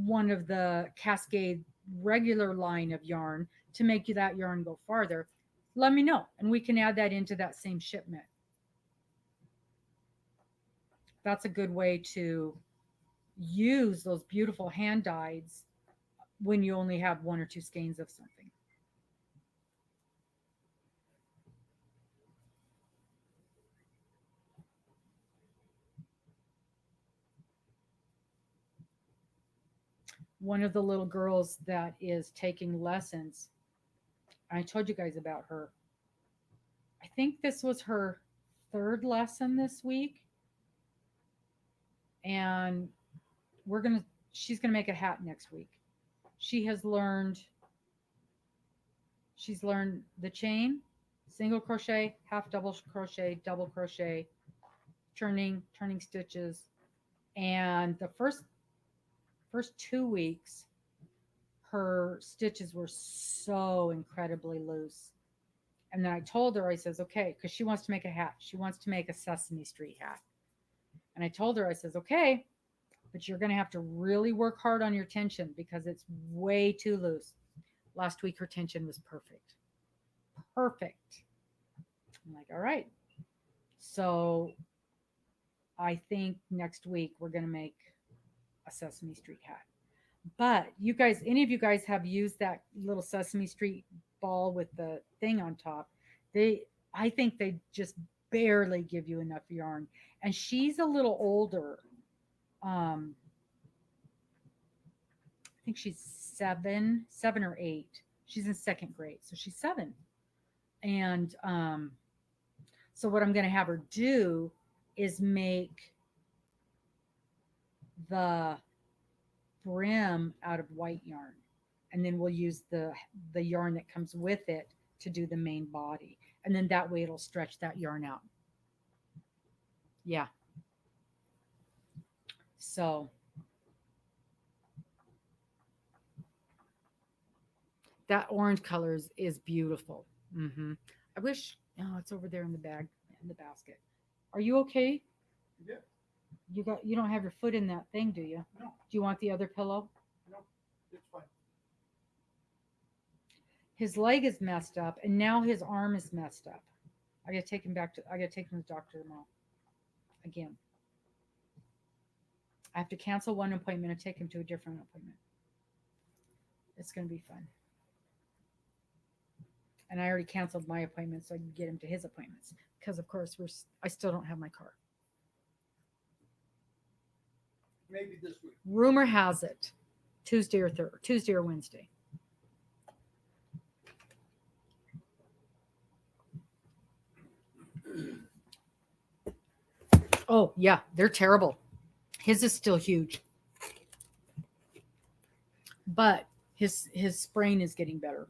one of the Cascade regular line of yarn to make you that yarn go farther. Let me know, and we can add that into that same shipment. That's a good way to use those beautiful hand dyes when you only have 1 or 2 skeins of something. One of the little girls that is taking lessons, I told you guys about her. I think this was her 3rd lesson this week. And she's gonna make a hat next week. She's learned the chain, single crochet, half double crochet, turning stitches. And the first 2 weeks, her stitches were so incredibly loose. And then I told her, I says, okay, because she wants to make a hat. She wants to make a Sesame Street hat. And I told her, I says, okay, but you're going to have to really work hard on your tension because it's way too loose. Last week, her tension was perfect. Perfect. I'm like, all right. So I think next week we're going to make a Sesame Street hat. But you guys, any of you guys have used that little Sesame Street ball with the thing on top? They, I think they just barely give you enough yarn. And she's a little older. I think she's 7 or 8. She's in second grade, so she's 7. And so what I'm going to have her do is make the brim out of white yarn, and then we'll use the yarn that comes with it to do the main body, and then that way it'll stretch that yarn out. Yeah. So that orange color is beautiful. I wish. Oh, it's over there in the bag, in the basket. Are you okay? Yeah. You don't have your foot in that thing, do you? No. Do you want the other pillow? No, it's fine. His leg is messed up, and now his arm is messed up. I gotta take him to the doctor tomorrow. Again. I have to cancel one appointment and take him to a different appointment. It's gonna be fun. And I already canceled my appointment so I can get him to his appointments. Because of course I still don't have my car. Maybe this week. Rumor has it Tuesday or Wednesday. Oh yeah, they're terrible. His is still huge, but his sprain is getting better.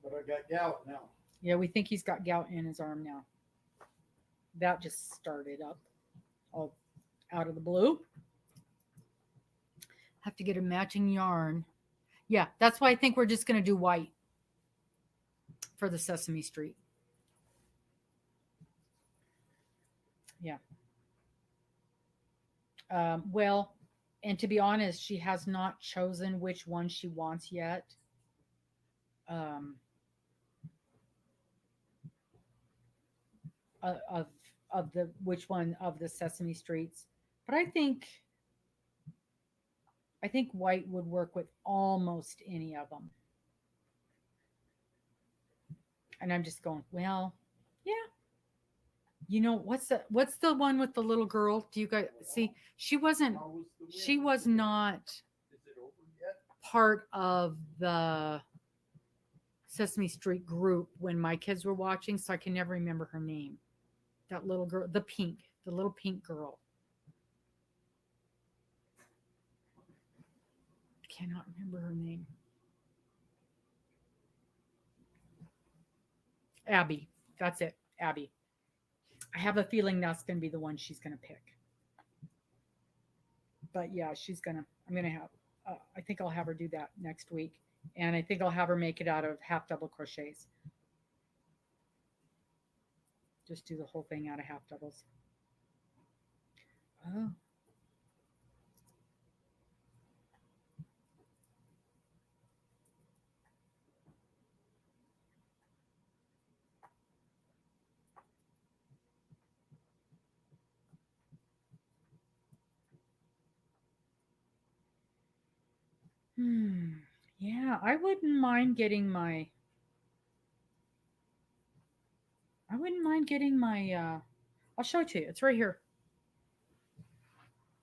But I got gout now. Yeah, we think he's got gout in his arm now. That just started up all out of the blue. Have to get a matching yarn. Yeah, that's why I think we're just going to do white for the Sesame Street. Yeah. Well, and to be honest, she has not chosen which one she wants yet. Of the which one of the Sesame Streets, but I think white would work with almost any of them. And I'm just going, well, yeah. You know, what's the one with the little girl? Do you guys see? She was not Is it over yet? part of the Sesame Street group when my kids were watching, so I can never remember her name. That little girl, the little pink girl. I cannot remember her name. Abby. That's it. Abby. I have a feeling that's going to be the one she's going to pick. But yeah, I'm going to have, I think I'll have her do that next week. And I think I'll have her make it out of half double crochets. Just do the whole thing out of half doubles. Oh. Yeah, I wouldn't mind getting my I'll show it to you. It's right here.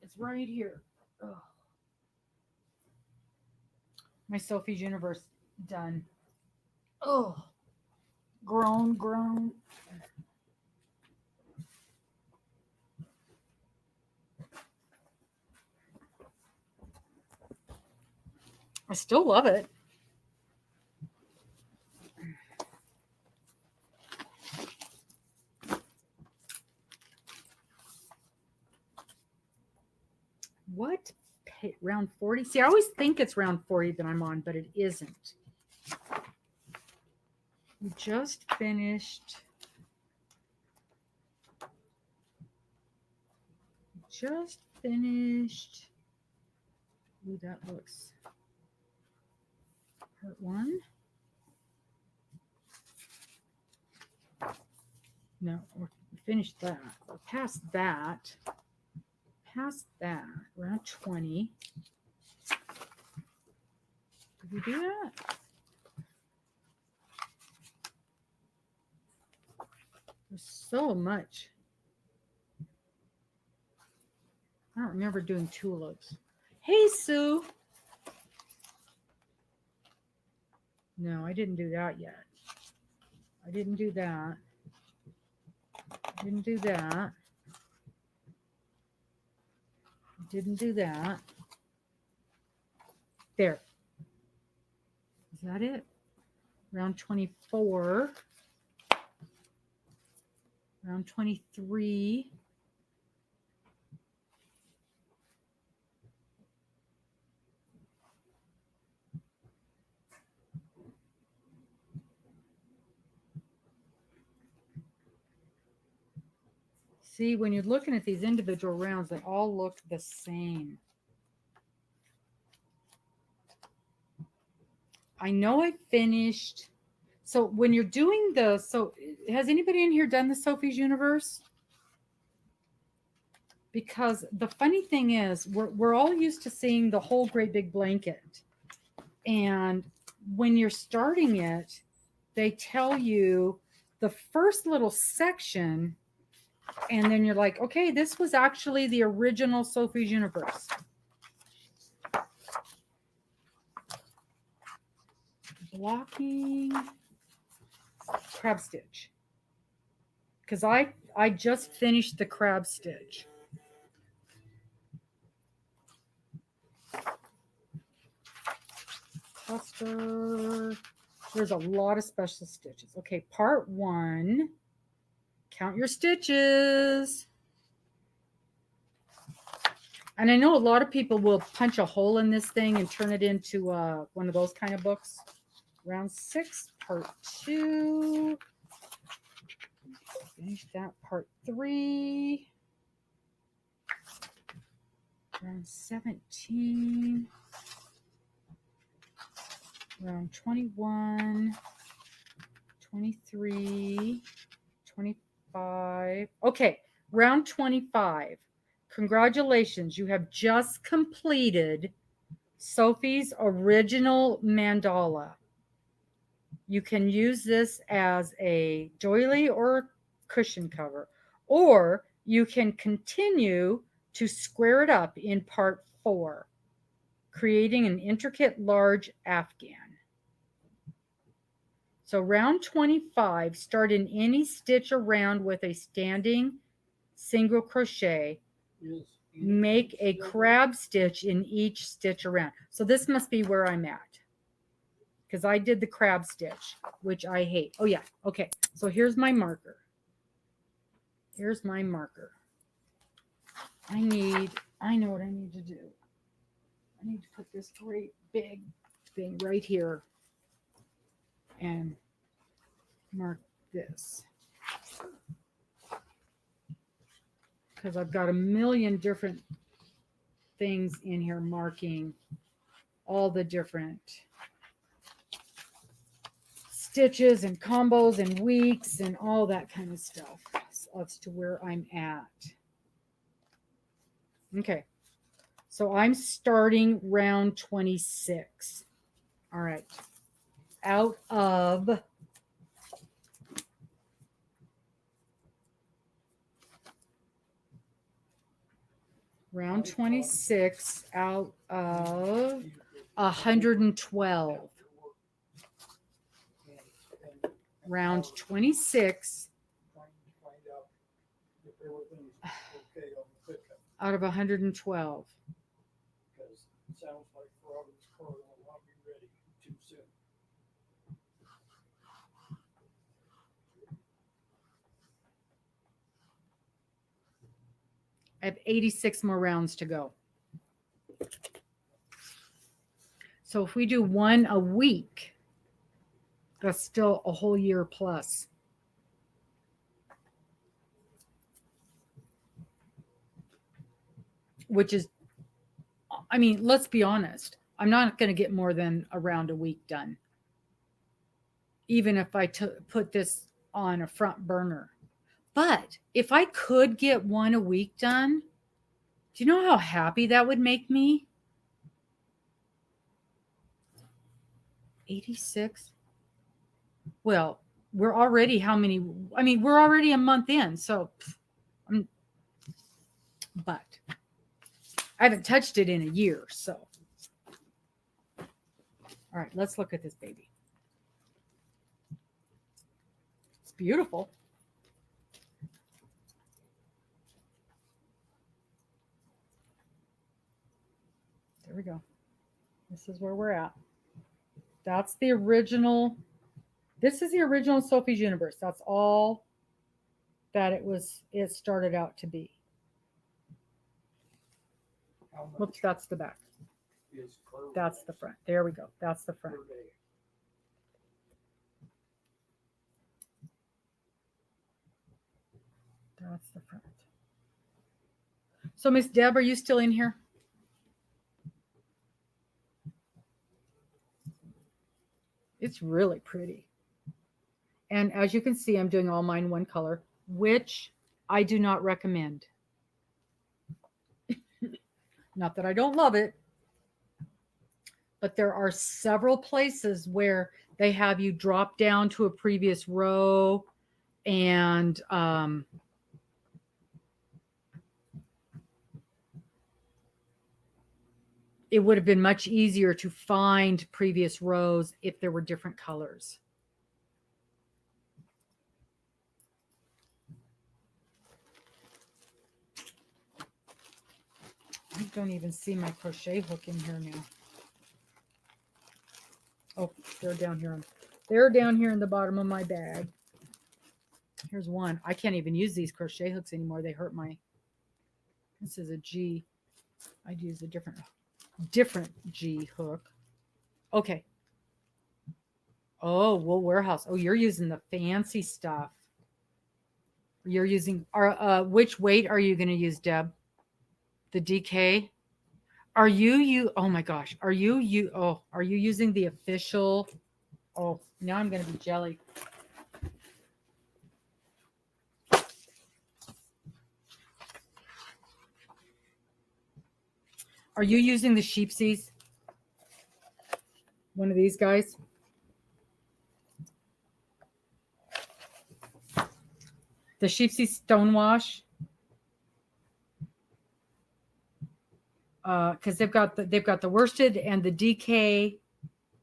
It's right here. Ugh. My Sophie's Universe done. Oh, grown. I still love it. What? Round 40? See, I always think it's round 40 that I'm on, but it isn't. We just finished. Ooh, that looks part 1. No, we're finished that. We're past that. Past that. Around 20. Did we do that? There's so much. I don't remember doing tulips. Hey, Sue. No, I didn't do that yet. I didn't do that. Didn't do that. Didn't do that. There. Is that it? Round 24. Round 23. See, when you're looking at these individual rounds, they all look the same. I know I finished. So when you're doing so has anybody in here done the Sophie's Universe? Because the funny thing is, we're all used to seeing the whole great big blanket. And when you're starting it, they tell you the first little section, and then you're like, okay, this was actually the original Sophie's Universe. Blocking crab stitch. Because I just finished the crab stitch. Cluster. There's a lot of special stitches. Okay, part 1. Count your stitches. And I know a lot of people will punch a hole in this thing and turn it into one of those kind of books. Round 6, part 2. Finish that, part 3. Round 17. Round 21. 23. 25. Okay, round 25. Congratulations, you have just completed Sophie's original mandala. You can use this as a doily or cushion cover, or you can continue to square it up in part 4, creating an intricate large afghan. So round 25, start in any stitch around with a standing single crochet. Make a crab stitch in each stitch around. So this must be where I'm at, because I did the crab stitch, which I hate. Oh yeah, okay. So here's my marker. Here's my marker. I know what I need to do. I need to put this great big thing right here and mark this, because I've got a million different things in here marking all the different stitches and combos and weeks and all that kind of stuff. So that's to where I'm at. Okay, so I'm starting round 26. All right, out of round 26, out of 112. Round 26 out of 112. Because it sounds like Robbin's car will not be ready too soon. I have 86 more rounds to go. So if we do one a week, that's still a whole year plus. Which is, I mean, let's be honest. I'm not going to get more than a round a week done. Even if I put this on a front burner. But if I could get one a week done, do you know how happy that would make me? 86. Well, we're already how many? I mean, we're already a month in, so but I haven't touched it in a year, so. All right, let's look at this baby. It's beautiful. There we go. This is where we're at. That's the original. This is the original Sophie's Universe. That's all that it started out to be. How much Whoops, that's the back. is per That's the front. There we go. That's the front. per day? That's the front. So, Miss Deb, are you still in here? It's really pretty. And as you can see, I'm doing all mine one color, which I do not recommend. Not that I don't love it, but there are several places where they have you drop down to a previous row and it would have been much easier to find previous rows if there were different colors. I don't even see my crochet hook in here now. Oh, they're down here. They're down here in the bottom of my bag. Here's one. I can't even use these crochet hooks anymore. They hurt my. This is a G. I'd use a different G hook. Okay. Oh, Wool Warehouse. Oh, you're using the fancy stuff. You're using which weight are you going to use, Deb? The DK? Are you oh my gosh. Are you using the official? Oh, now I'm going to be jelly. Are you using the Sheepsies? One of these guys? The Sheepsy Stonewash? Because they've got the worsted and the DK,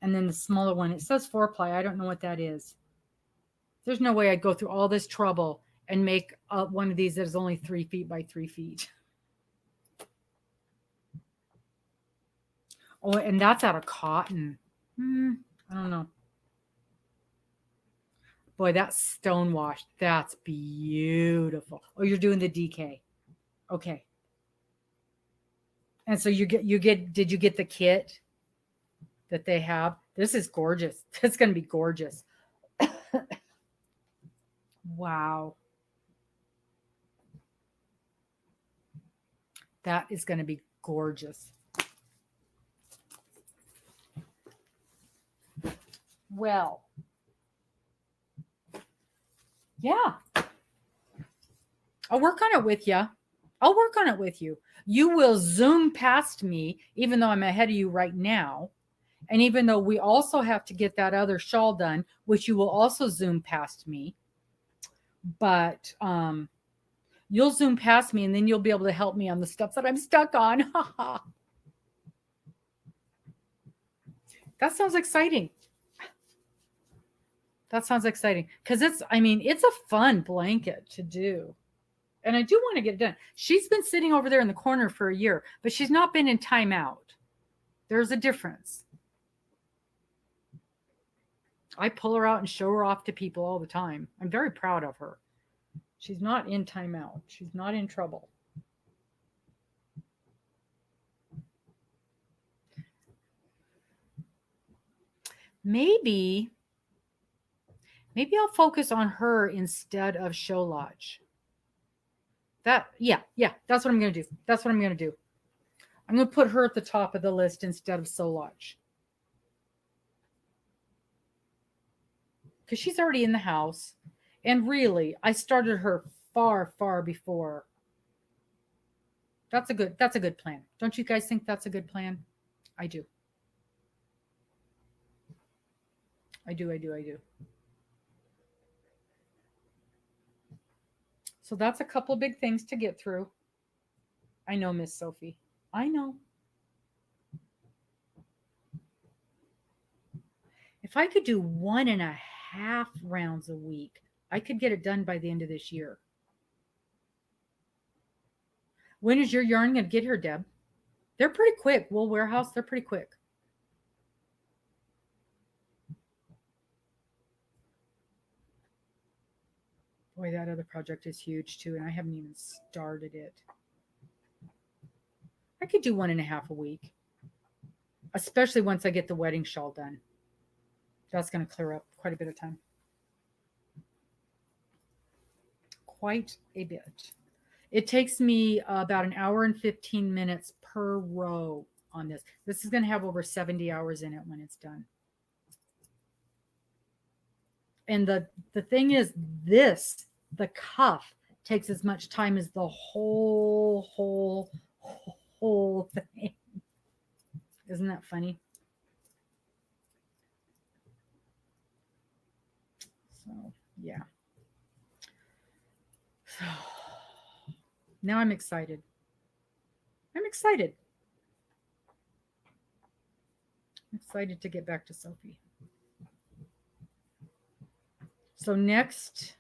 and then the smaller one. It says 4-ply. I don't know what that is. There's no way I'd go through all this trouble and make one of these that is only 3 feet by 3 feet. Oh, and that's out of cotton. I don't know. Boy, that's Stonewash. That's beautiful. Oh, you're doing the DK. Okay. And so did you get the kit that they have? This is gorgeous. It's going to be gorgeous. Wow. That is going to be gorgeous. Well, yeah. I'll work on it with you. I'll work on it with you. You will zoom past me, even though I'm ahead of you right now. And even though we also have to get that other shawl done, which you will also zoom past me. But you'll zoom past me, and then you'll be able to help me on the stuff that I'm stuck on. That sounds exciting. That sounds exciting. Because it's a fun blanket to do. And I do want to get it done. She's been sitting over there in the corner for a year, but she's not been in timeout. There's a difference. I pull her out and show her off to people all the time. I'm very proud of her. She's not in timeout. She's not in trouble. Maybe I'll focus on her instead of Show Lodge. Yeah, that's what I'm going to do. That's what I'm going to do. I'm going to put her at the top of the list instead of Sew Lodge. Because she's already in the house. And really, I started her far, far before. That's a good plan. Don't you guys think that's a good plan? I do. I do. So that's a couple big things to get through. I know, Miss Sophie. I know. If I could do 1.5 rounds a week, I could get it done by the end of this year. When is your yarn going to get here, Deb? They're pretty quick. Wool Warehouse, they're pretty quick. Boy, that other project is huge too, and I haven't even started it. I could do 1.5 a week, especially once I get the wedding shawl done. That's going to clear up quite a bit of time. Quite a bit. It takes me about 1 hour and 15 minutes per row on this. This is going to have over 70 hours in it when it's done. And the thing is, the cuff takes as much time as the whole thing. Isn't that funny? So, yeah. So, now I'm excited. I'm excited to get back to Sophie. So next,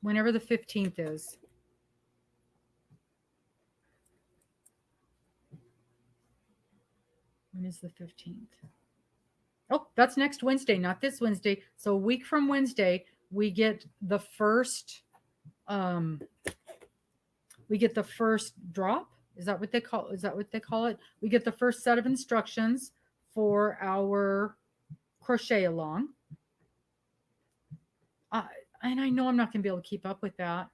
whenever the 15th is, when is the 15th? Oh, that's next Wednesday, not this Wednesday. So a week from Wednesday, we get the first drop. Is that what they call it? We get the first set of instructions for our crochet along. And I know I'm not going to be able to keep up with that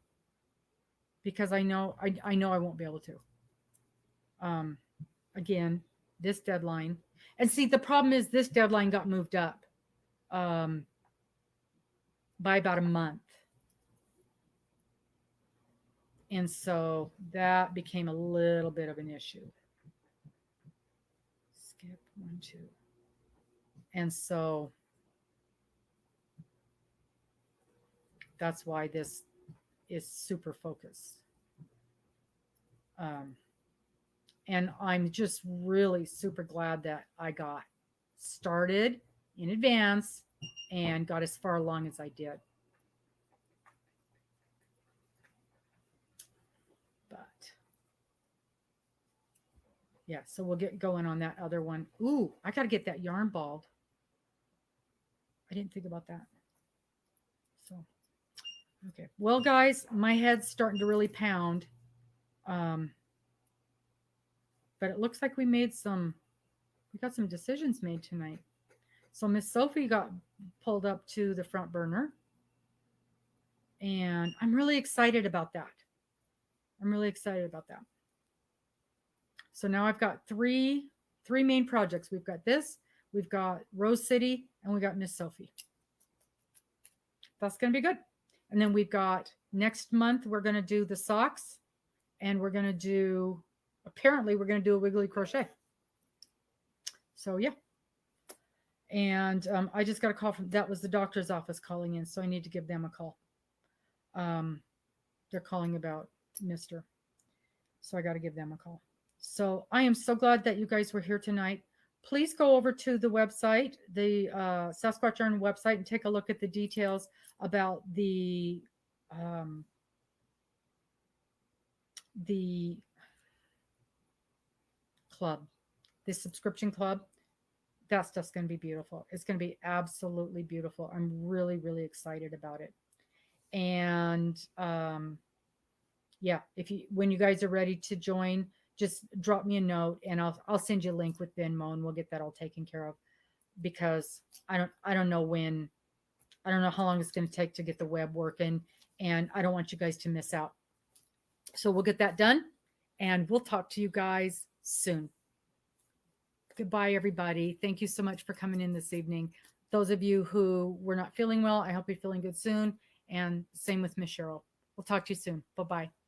because I know I won't be able to. Again, this deadline. And see, the problem is this deadline got moved up by about a month. And so that became a little bit of an issue. Skip 1, 2. And so that's why this is super focused. And I'm just really super glad that I got started in advance and got as far along as I did. But yeah, so we'll get going on that other one. Ooh, I got to get that yarn balled. I didn't think about that. So, okay. Well, guys, my head's starting to really pound. But it looks like we got some decisions made tonight. So Miss Sophie got pulled up to the front burner. And I'm really excited about that. So now I've got three main projects. We've got this, we've got Rose City, and we got Miss Sophie. That's going to be good. And then we've got next month, we're going to do the socks, and we're going to do a wiggly crochet. So yeah. And I just got a call that was the doctor's office calling in. So I need to give them a call. They're calling about Mr. So I got to give them a call. So I am so glad that you guys were here tonight. Please go over to the website, the Sasquatch Yarn website, and take a look at the details about the club, the subscription club. That stuff's going to be beautiful. It's going to be absolutely beautiful. I'm really, really excited about it. And yeah, when you guys are ready to join, just drop me a note and I'll send you a link with Venmo and we'll get that all taken care of, because I don't know how long it's going to take to get the web working, and I don't want you guys to miss out. So we'll get that done and we'll talk to you guys soon. Goodbye, everybody. Thank you so much for coming in this evening. Those of you who were not feeling well, I hope you're feeling good soon. And same with Miss Cheryl. We'll talk to you soon. Bye bye.